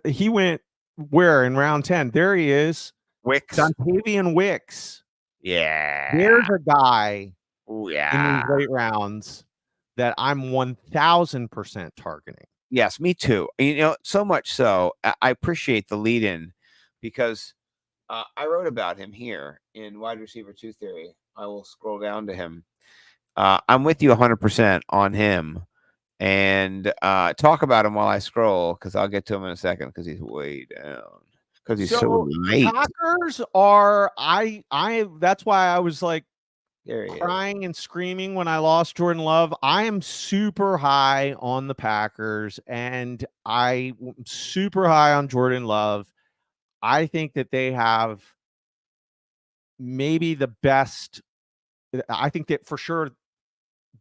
he went where in round 10. There he is. Wicks. Dontavian Wicks. Yeah. There's a guy in these late rounds that I'm 1,000% targeting. Yes, me too. So much so, I appreciate the lead in because I wrote about him here in wide receiver 2 theory. I will scroll down to him. I'm with you 100% on him. And talk about him while I scroll because I'll get to him in a second because he's way down. Because he's so late. Packers are that's why I was like crying and screaming when I lost Jordan Love. I am super high on the Packers and I'm super high on Jordan Love. I think that they have maybe the best. I think that for sure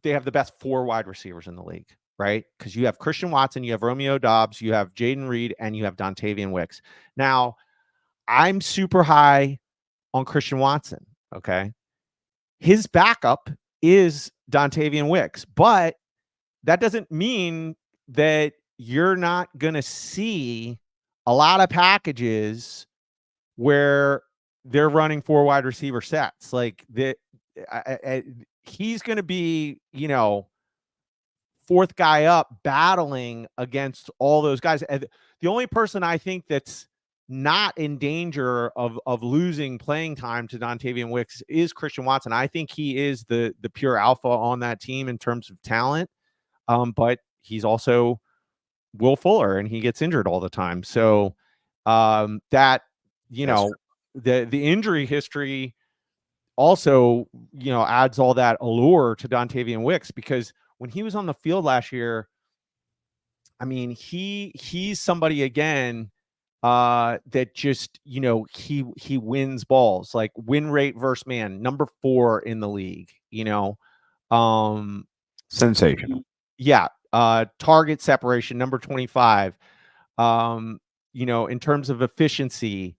they have the best 4 wide receivers in the league. Right? Because you have Christian Watson, you have Romeo Doubs, you have Jaden Reed, and you have Dontavian Wicks. Now, I'm super high on Christian Watson, okay? His backup is Dontavian Wicks, but that doesn't mean that you're not going to see a lot of packages where they're running 4 wide receiver sets. Like, he's going to be, 4th guy up battling against all those guys. And the only person I think that's not in danger of losing playing time to Dontavian Wicks is Christian Watson. I think he is the pure alpha on that team in terms of talent. But he's also Will Fuller and he gets injured all the time. So the injury history also, adds all that allure to Dontavian Wicks because when he was on the field last year, I mean, he's somebody again that just, he wins balls, like win rate versus man, number 4 in the league, sensational. Yeah. Target separation, number 25. In terms of efficiency,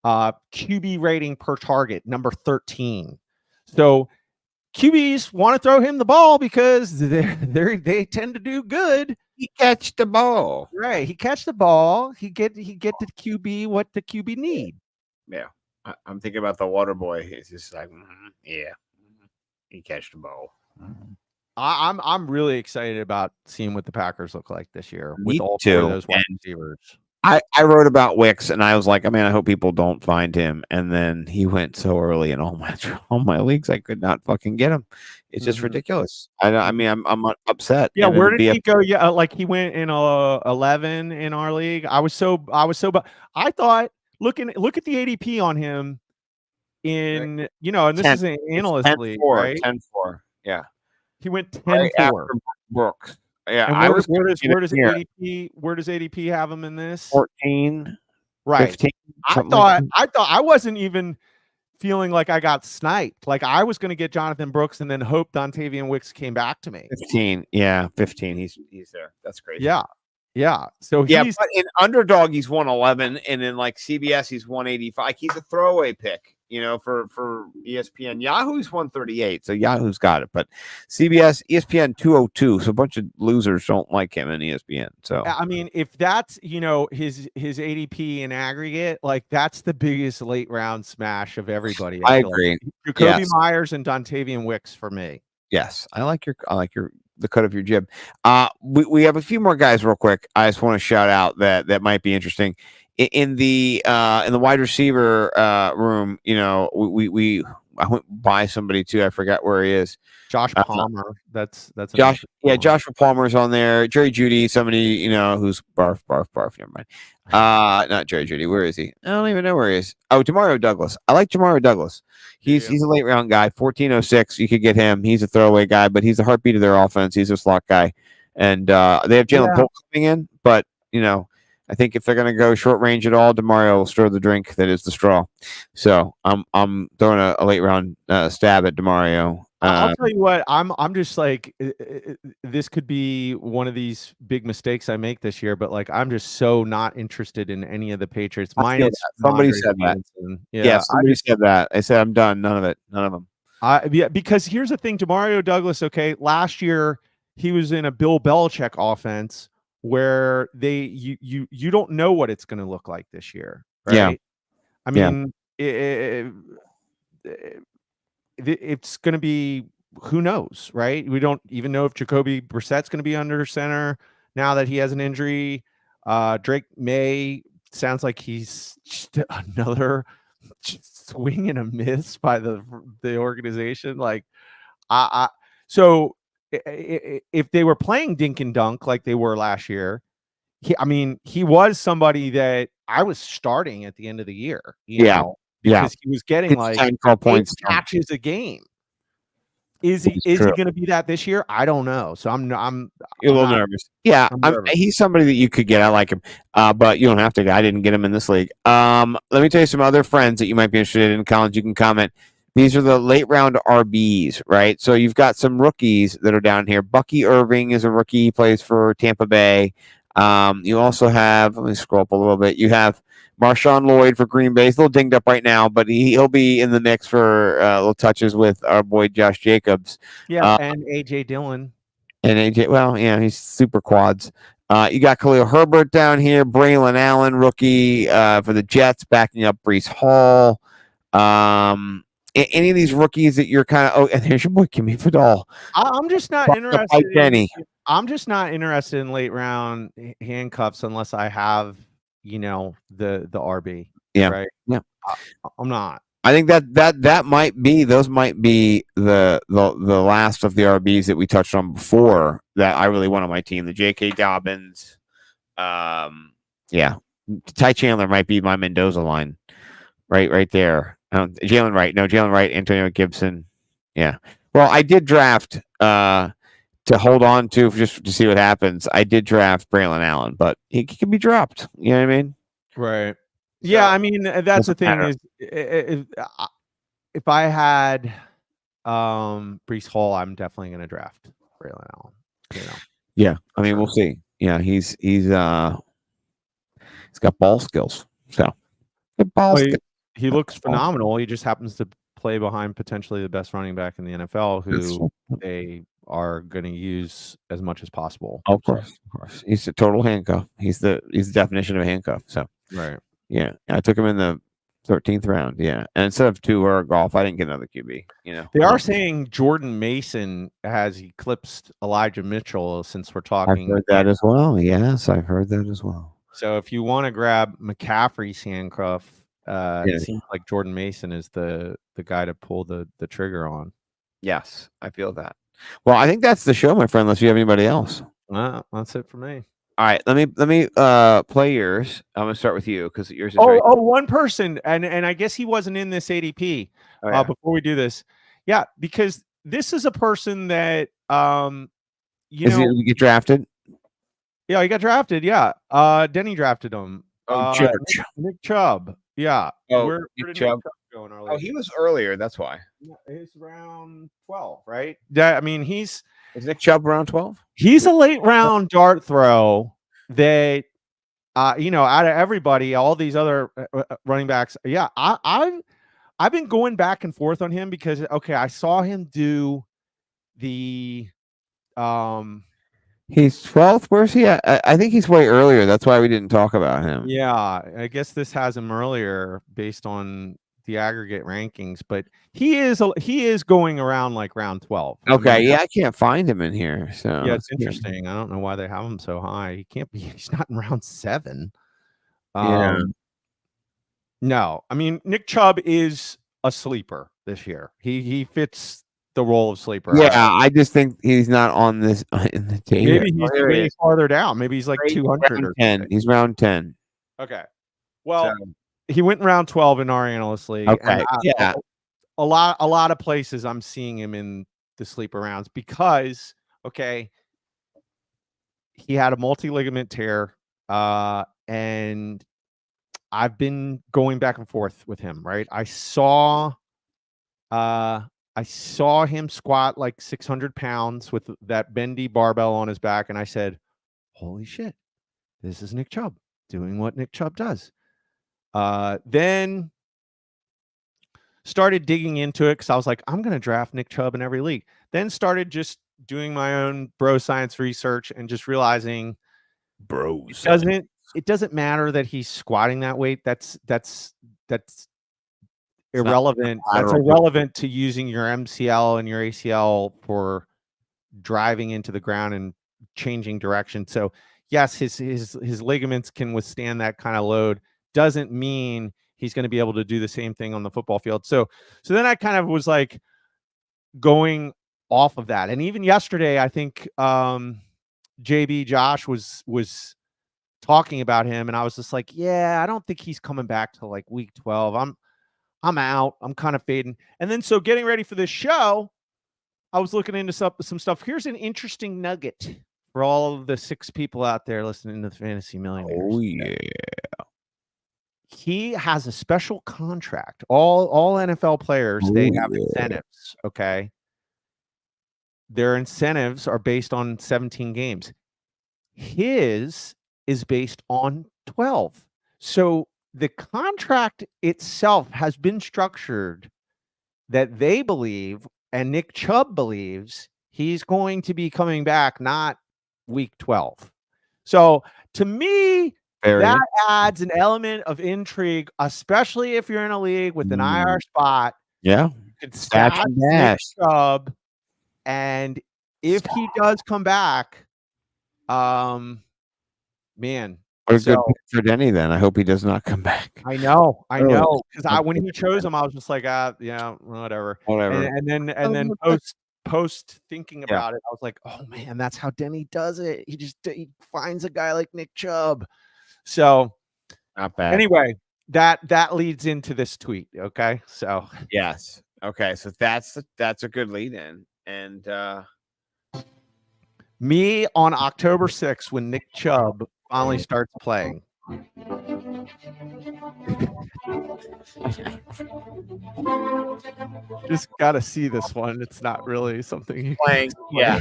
QB rating per target, number 13. So QBs want to throw him the ball because they tend to do good. he catch the ball. Right. He catch the ball. He get the QB what the QB need. Yeah. I'm thinking about the water boy. It's just like, he catch the ball. I'm really excited about seeing what the Packers look like this year Me with all too. four of those wide receivers. I wrote about Wicks and I was like, I hope people don't find him. And then he went so early in all my leagues, I could not fucking get him. It's just ridiculous. I'm upset. Yeah, and where did he go? Yeah, like he went in 11 in our league. I I thought look at the ADP on him in and this 10, is an analyst 10, league, 4, right? 10-4. Yeah. He went 10-4. Right after Brooks. Yeah. And I was where does ADP have him in this? 14, Right. 15. I thought I wasn't even feeling like I got sniped. Like I was going to get Jonathan Brooks and then hope Dontavian Wicks came back to me. 15. Yeah, 15. He's there. That's crazy. Yeah. Yeah. So but in underdog, he's 111, and in like CBS, he's 185. He's a throwaway pick, for ESPN. Yahoo's 138, so Yahoo's got it. But CBS, ESPN 202. So a bunch of losers don't like him in ESPN. So I mean, if that's his ADP in aggregate, like that's the biggest late round smash of everybody. I agree. Jacoby Myers and Dontavian Wicks for me. Yes, I like the cut of your jib. We have a few more guys real quick. I just want to shout out that might be interesting in the wide receiver room. I went by somebody too. I forgot where he is. Josh Palmer. That's Josh. Yeah, Joshua Palmer's on there. Jerry Jeudy, somebody who's barf. Never mind. Not Jerry Jeudy. Where is he? I don't even know where he is. Oh, Demario Douglas. I like Demario Douglas. He's a late round guy. 1406. You could get him. He's a throwaway guy, but he's the heartbeat of their offense. He's a slot guy, and they have Jalen Polk coming in. But I think if they're going to go short range at all, Demario will stir the drink that is the straw. So I'm throwing a late round stab at Demario. I'll tell you what, I'm just like, this could be one of these big mistakes I make this year, but like, I'm just so not interested in any of the Patriots. Somebody said that. Yeah, somebody said that. I said, I'm done. None of them. Yeah, because here's the thing, Demario Douglas, okay, last year he was in a Bill Belichick offense where you don't know what it's going to look like this year. Right? Yeah. I mean, it's going to be, who knows, right? We don't even know if Jacoby Brissett's going to be under center now that he has an injury. Drake May sounds like he's just another swing and a miss by the organization. Like, so if they were playing dink and dunk like they were last year, he was somebody that I was starting at the end of the year. You know? Because he was getting like 8 catches a game. Is he going to be that this year? I don't know. So I'm a little nervous. Yeah, he's somebody that you could get. I like him, but you don't have to. I didn't get him in this league. Let me tell you some other friends that you might be interested in. Collins, you can comment. These are the late round RBs, right? So you've got some rookies that are down here. Bucky Irving is a rookie. He plays for Tampa Bay. You also have, let me scroll up a little bit. You have Marshawn Lloyd for Green Bay. He's a little dinged up right now, but he'll be in the mix for little touches with our boy Josh Jacobs. Yeah, and AJ Dillon. And AJ, well, yeah, he's super quads. You got Khalil Herbert down here, Braylon Allen, rookie for the Jets, backing up Breece Hall. Any of these rookies that you're kind of, and there's your boy Kimmy Fadal. I'm just not interested. I'm just not interested in late round handcuffs unless I have, the RB. Yeah. Right. Yeah. I'm not. I think that might be, those might be the last of the RBs that we touched on before that I really want on my team. The J.K. Dobbins. Ty Chandler might be my Mendoza line. Right there. Jalen Wright, Antonio Gibson. Yeah. Well, I did draft to hold on to just to see what happens. I did draft Braylon Allen, but he can be dropped. You know what I mean? Right. Yeah, I mean that's the thing is if I had Breece Hall, I'm definitely going to draft Braylon Allen. Yeah, I mean we'll see. Yeah, he's got ball skills. So he looks phenomenal. He just happens to play behind potentially the best running back in the NFL, who they are going to use as much as possible. Of course. He's a total handcuff. He's the definition of a handcuff. So Right. yeah, I took him in the 13th round. Yeah, and instead of two or golf, I didn't get another QB. They are saying Jordan Mason has eclipsed Elijah Mitchell since we're talking. I've heard that as well. Yes, I've heard that as well. So if you want to grab McCaffrey's handcuff, it seems like Jordan Mason is the guy to pull the trigger on. Yes, I feel that. Well, I think that's the show, my friend. Unless you have anybody else. That's it for me. All right, let me play yours. I'm gonna start with you because yours is one person, and I guess he wasn't in this ADP. Before we do this, because this is a person that he get drafted? Yeah, he got drafted. Yeah, Denny drafted him. Nick Chubb. Yeah. Where did Nick Chubb go in our league? He was earlier. That's why. Yeah, he's round 12, right? Yeah, I mean is Nick Chubb round 12? He's a late round dart throw that, out of everybody, all these other running backs. Yeah, I've been going back and forth on him because I saw him do the He's 12th. Where's he at? I think he's way earlier. That's why we didn't talk about him. Yeah, I guess this has him earlier based on the aggregate rankings, but he is going around like round 12. Okay, I can't find him in here. So yeah, it's interesting. I don't know why they have him so high. He can't be. He's not in round 7. No, I mean Nick Chubb is a sleeper this year. He fits the role of sleeper. Yeah, I just think he's not on this in the team. Maybe he's way farther down. Maybe he's like 200 or 10. He's round 10. Okay. Well, he went in round 12 in our analyst league. Okay. A lot of places I'm seeing him in the sleeper rounds because he had a multi-ligament tear, and I've been going back and forth with him, right? I saw him squat like 600 pounds with that bendy barbell on his back, and I said, holy shit, this is Nick Chubb doing what Nick Chubb does. Then started digging into it because I was like, I'm going to draft Nick Chubb in every league. Then started just doing my own bro science research and just realizing it doesn't matter that he's squatting that weight. That's irrelevant. That's irrelevant to using your MCL and your ACL for driving into the ground and changing direction. So yes, his ligaments can withstand that kind of load. Doesn't mean he's going to be able to do the same thing on the football field. So then I kind of was like going off of that. And even yesterday, I think JB Josh was talking about him, and I was just like, yeah, I don't think he's coming back till like week 12. I'm out. I'm kind of fading. And then so getting ready for this show, I was looking into some stuff. Here's an interesting nugget for all of the 6 people out there listening to the Fantasy Millionaires. Oh yeah. He has a special contract. All NFL players, they have incentives, okay? Their incentives are based on 17 games. His is based on 12. So the contract itself has been structured that they believe, and Nick Chubb believes, he's going to be coming back not week 12. So to me, that adds an element of intrigue, especially if you're in a league with an IR spot. Yeah. You could stash Nick Chubb, and if he does come back, man. What a good pick for Denny then. I hope he does not come back. I know. Because when he chose him, I was just like, yeah, whatever. And then post thinking about it, I was like, oh man, that's how Denny does it. He finds a guy like Nick Chubb. So not bad. Anyway, that leads into this tweet. Okay. So yes. Okay. So that's a good lead in. And me on October 6th when Nick Chubb finally starts playing. Just gotta see this one. It's not really something you playing. Yeah.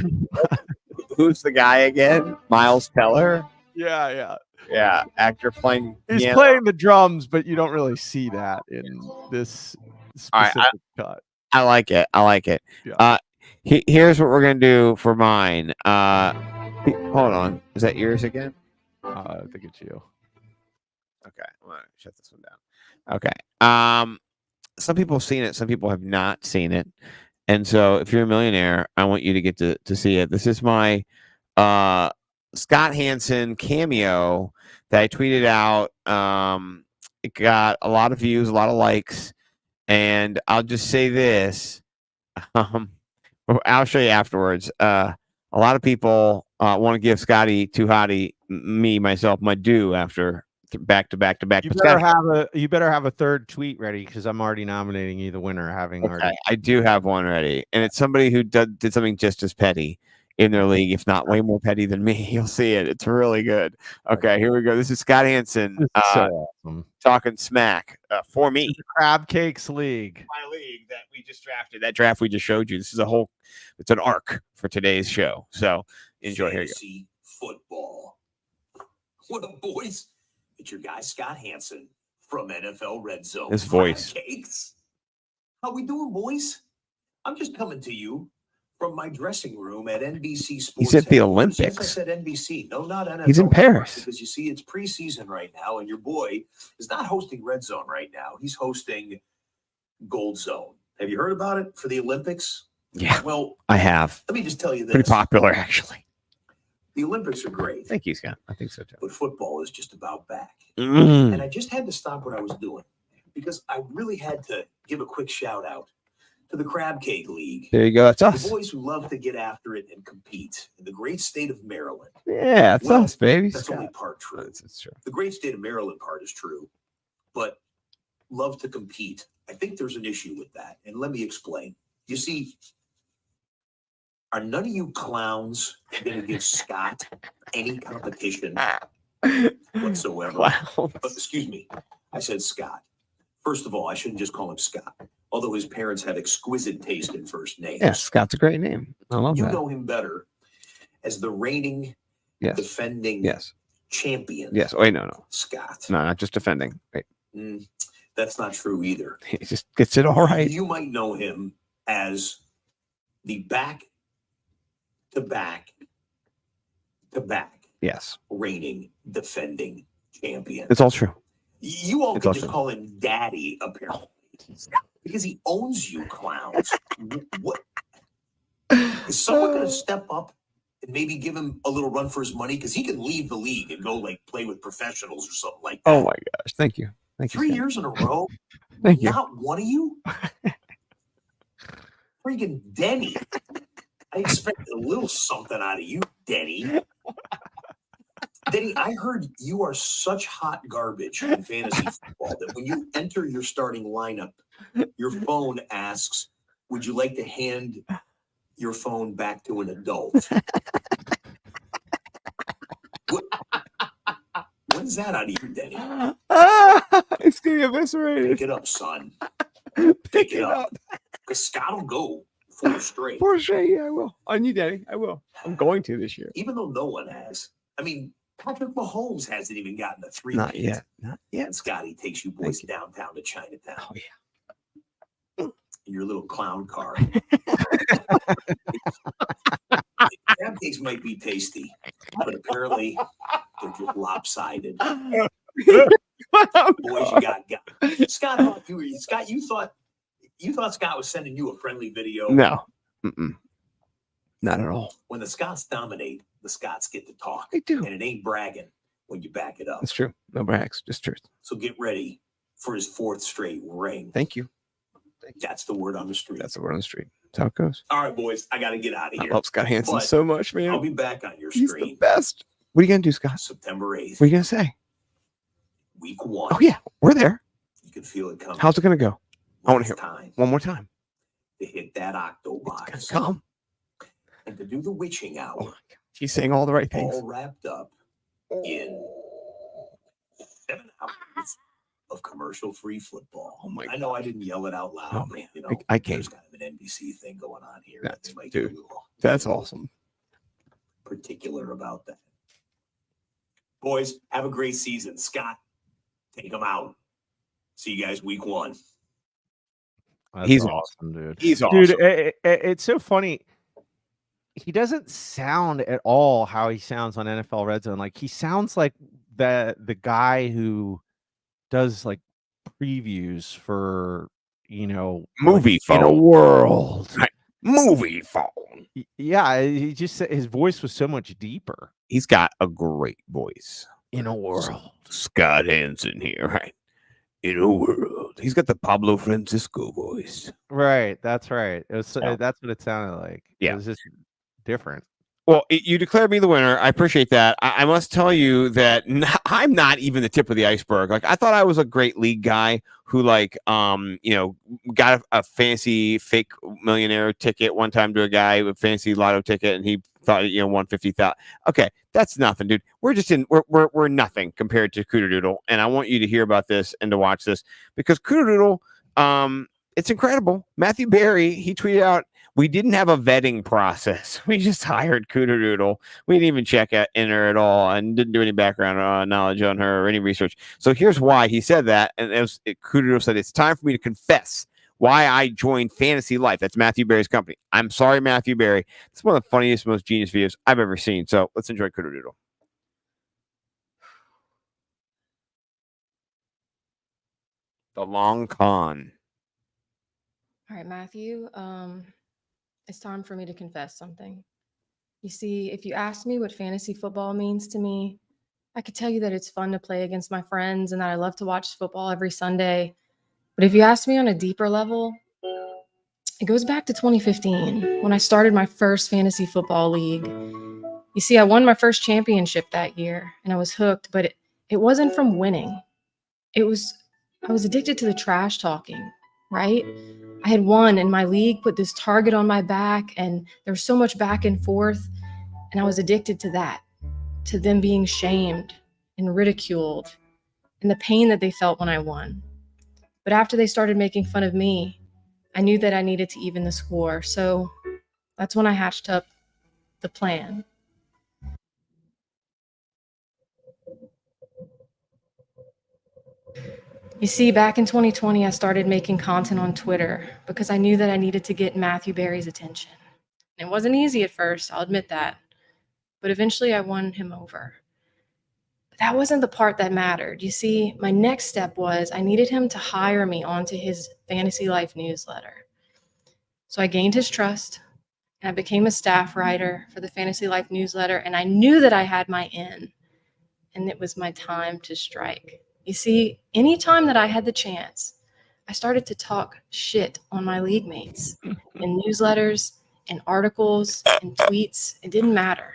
Who's the guy again? Miles Teller. Yeah. Actor playing. He's playing the drums, but you don't really see that in this right, specific cut. I like it. I like it. Yeah. Here's what we're gonna do for mine. Hold on. Is that yours again? I think it's you. Okay, I'm gonna shut this one down. Okay. Some people have seen it. Some people have not seen it. And so, if you're a millionaire, I want you to get to see it. This is my Scott Hansen cameo that I tweeted out. It got a lot of views, a lot of likes, and I'll just say this. I'll show you afterwards. A lot of people want to give Scotty Too Hottie, myself, my due after back to back to back. You But better Scotty, you better have a third tweet ready because I'm already nominating you the winner, having already. I do have one ready, and it's somebody who did something just as petty in their league, if not way more petty than me. You'll see it. It's really good. Okay, here we go. This is Scott Hansen So awesome. talking smack for me. The Crab Cakes League. My league that we just drafted. That draft we just showed you. This is it's an arc for today's show. So enjoy. Fantasy Here you football. What up, boys? It's your guy Scott Hansen from NFL Red Zone. His voice. Crab Cakes. How we doing, boys? I'm just coming to you from my dressing room at NBC Sports. He's at the Headquarters. Yes, Olympics. I said NBC. No, not NFL. He's in Paris. Because you see, it's preseason right now, and your boy is not hosting Red Zone right now. He's hosting Gold Zone. Have you heard about it for the Olympics? Yeah, Well, I have. let me just tell you this. Pretty popular, actually. The Olympics are great, Thank you, Scott. I think so too. but football is just about back. Mm. And I just had to stop what I was doing because I really had to give a quick shout out to the Crab Cake League. There you go. That's The us. boys who love to get after it and compete in the great state of Maryland. Yeah, that's Well, us, baby. That's Scott. only part true. That's true. The great state of Maryland part is true, but love to compete. I think there's an issue with that. And let me explain. You see, are none of you clowns going to give Scott any competition whatsoever? Wow. But excuse me, I said Scott. First of all, I shouldn't just call him Scott, although his parents have exquisite taste in first names. Yeah, Scott's a great name. I love You that. know him better as the reigning, Yes. defending Yes. champion. Yes. Oh, wait, no. Scott. No, not just defending. Wait. That's not true either. He just gets it all right. You might know him as the back-to-back Yes. reigning, defending champion. It's all true. You all It's can awesome. just call him Daddy, apparently, because he owns you, clowns. What is someone going to step up and maybe give him a little run for his money? Because he can leave the league and go like play with professionals or something like that. Oh my gosh. Thank you. Thank you. 3 Scott. years in a row. Thank you. Not one of you. Freaking Denny. I expect a little something out of you, Denny. Denny, I heard you are such hot garbage in fantasy football that when you enter your starting lineup, your phone asks, would you like to hand your phone back to an adult? When's that out of you, Denny? It's going to be eviscerated. Pick it up, son. Pick it up. Because Scott will go 4 straight. For sure. Yeah, I will. On you, Daddy. I will. I'm going to this year. Even though no one has. I mean, Patrick Mahomes hasn't even gotten a 3. Not yet. Not yet. And Scotty takes you boys downtown to Chinatown. Oh, yeah. In your little clown car. Crab cakes might be tasty, but apparently they're just lopsided. Boys, you got. Scott, you thought Scott was sending you a friendly video. No. Mm-mm. Not at all. When the Scots dominate, the Scots get to talk. They do. And it ain't bragging when you back it up. That's true. No brags. Just truth. So get ready for his 4th straight ring. Thank you. That's the word on the street. That's the word on the street. That's how it goes. All right, boys, I got to get out of I here. love Scott Hansen But so much, man. I'll be back on your He's the screen best. What are you going to do, Scott? September 8th, What are you going to say? week 1. Oh, yeah. We're there. You can feel it coming. How's it going to go? I wanna It's hear- time One more time. to hit that octo It's going box to come. and to do the witching hour, Oh, my God. He's saying all the right things. all wrapped up in 7 hours of commercial-free football. Oh, my I know I didn't yell it out loud. Oh, man. You know, I can't. there's kind of an NBC thing going on here. That's- They might dude, get a little That's awesome. particular about that. Boys, have a great season. Scott, take them out. See you guys week 1. That's He's awesome, dude. He's Dude, awesome. it's so funny. He doesn't sound at all how he sounds on NFL Red Zone. Like he sounds like the guy who does like previews for Movie in a phone. world. Right. Movie phone. Yeah, he just his voice was so much deeper. He's got a great voice. In a world. Scott Hansen here, right? In a world. He's got the Pablo Francisco voice. Right, that's right. It was Yeah. that's what it sounded like. Yeah. It was just different. Well, you declared me the winner. I appreciate that. I must tell you that I'm not even the tip of the iceberg. Like I thought I was a great league guy who got a fancy fake millionaire ticket one time to a guy with fancy lotto ticket, and he thought won 50,000. Okay, that's nothing, dude. We're nothing compared to Cooter and I want you to hear about this and to watch this because Cooter it's incredible. Matthew Berry, he tweeted out, we didn't have a vetting process. We just hired Cooter. We didn't even check in her at all and didn't do any background knowledge on her or any research. So here's why he said that. And Cooter said, it's time for me to confess why I joined Fantasy Life. That's Matthew Berry's company. I'm sorry, Matthew Berry. It's one of the funniest, most genius videos I've ever seen. So let's enjoy Cooter. The long con. All right, Matthew, it's time for me to confess something. You see, if you ask me what fantasy football means to me, I could tell you that it's fun to play against my friends and that I love to watch football every Sunday. But if you ask me on a deeper level, it goes back to 2015 when I started my first fantasy football league. You see, I won my first championship that year and I was hooked, but it wasn't from winning. I was addicted to the trash talking, right? I had won and my league put this target on my back and there was so much back and forth. And I was addicted to that, to them being shamed and ridiculed and the pain that they felt when I won. But after they started making fun of me, I knew that I needed to even the score. So that's when I hatched up the plan. You see, back in 2020, I started making content on Twitter because I knew that I needed to get Matthew Berry's attention. It wasn't easy at first, I'll admit that. But eventually I won him over. But that wasn't the part that mattered. You see, my next step was I needed him to hire me onto his Fantasy Life newsletter. So I gained his trust and I became a staff writer for the Fantasy Life newsletter. And I knew that I had my in and it was my time to strike. You see, anytime that I had the chance, I started to talk shit on my league mates in newsletters, in articles, in tweets. It didn't matter.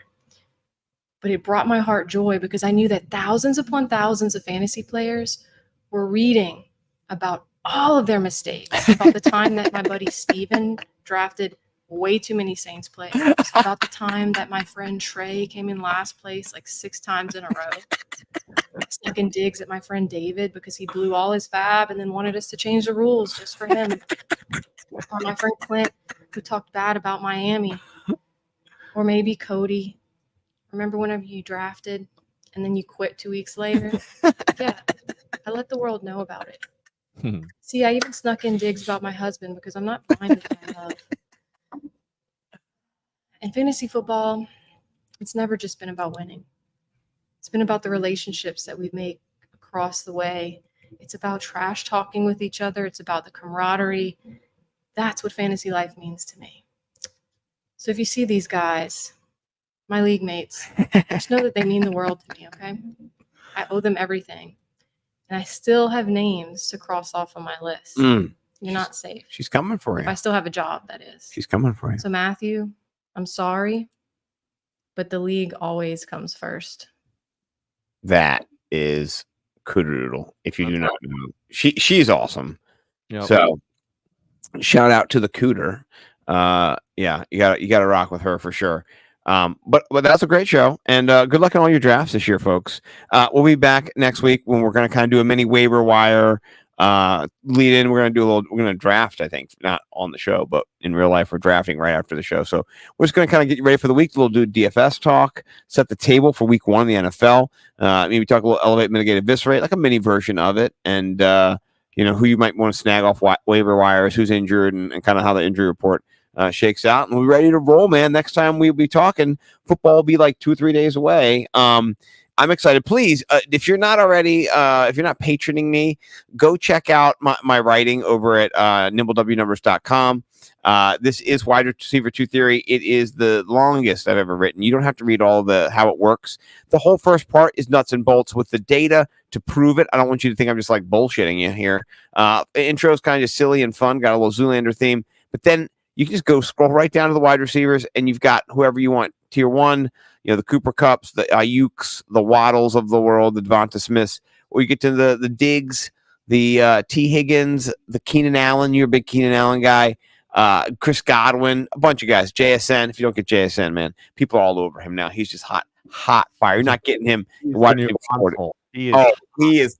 But it brought my heart joy because I knew that thousands upon thousands of fantasy players were reading about all of their mistakes, about the time that my buddy Steven drafted way too many Saints players, about the time that my friend Trey came in last place like 6 times in a row. Stuck in digs at my friend David because he blew all his fab and then wanted us to change the rules just for him. Or my friend Clint, who talked bad about Miami. Or maybe Cody. Remember whenever you drafted and then you quit 2 weeks later? Yeah, I let the world know about it. See, I even snuck in digs about my husband because I'm not blind to my love. In fantasy football, it's never just been about winning. It's been about the relationships that we make across the way. It's about trash talking with each other. It's about the camaraderie. That's what fantasy life means to me. So if you see these guys, my league mates, just know that they mean the world to me, okay? I owe them everything. And I still have names to cross off on my list. You're not safe. She's coming for you. If I still have a job, that is. She's coming for you. So Matthew, I'm sorry, but the league always comes first. That is Cooter. If you do not know, she's awesome. Yep. So shout out to the Cooter. Yeah, you got to rock with her for sure. But that's a great show, and good luck on all your drafts this year, folks. We'll be back next week when we're going to kind of do a mini waiver wire lead in. We're going to draft, I think, not on the show, but in real life, we're drafting right after the show. So we're just going to kind of get you ready for the week. We'll do DFS talk, set the table for week 1 in the NFL. Maybe talk a little elevate, mitigate, eviscerate, like a mini version of it. And, who you might want to snag off waiver wires, who's injured, and kind of how the injury report shakes out. And we're ready to roll, man. Next time we'll be talking, football will be like 2 or 3 days away. I'm excited. Please, if you're not already, if you're not patroning me, go check out my writing over at nimblewnumbers.com. This is Wide Receiver 2 Theory. It is the longest I've ever written. You don't have to read all the how it works. The whole first part is nuts and bolts with the data to prove it. I don't want you to think I'm just like bullshitting you here. Intro is kind of silly and fun. Got a little Zoolander theme, but then you can just go scroll right down to the wide receivers, and you've got whoever you want. Tier 1, the Cooper Kupps, the Ayuks, the Waddles of the world, the Devonta Smiths. Or you get to the Diggs, the T. Higgins, the Keenan Allen. You're a big Keenan Allen guy. Chris Godwin, a bunch of guys. JSN. If you don't get JSN, man, people are all over him now. He's just hot fire. You're not getting him. He is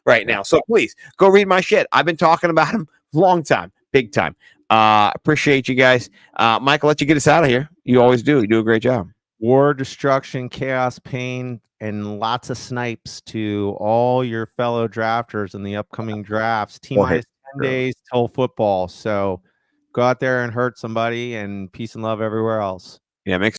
right now. So please go read my shit. I've been talking about him long time, big time. Appreciate you guys. Mike, I'll let you get us out of here. You always do. You do a great job. War, destruction, chaos, pain, and lots of snipes to all your fellow drafters in the upcoming drafts. T-minus 10 days till football. So go out there and hurt somebody, and peace and love everywhere else. Yeah, make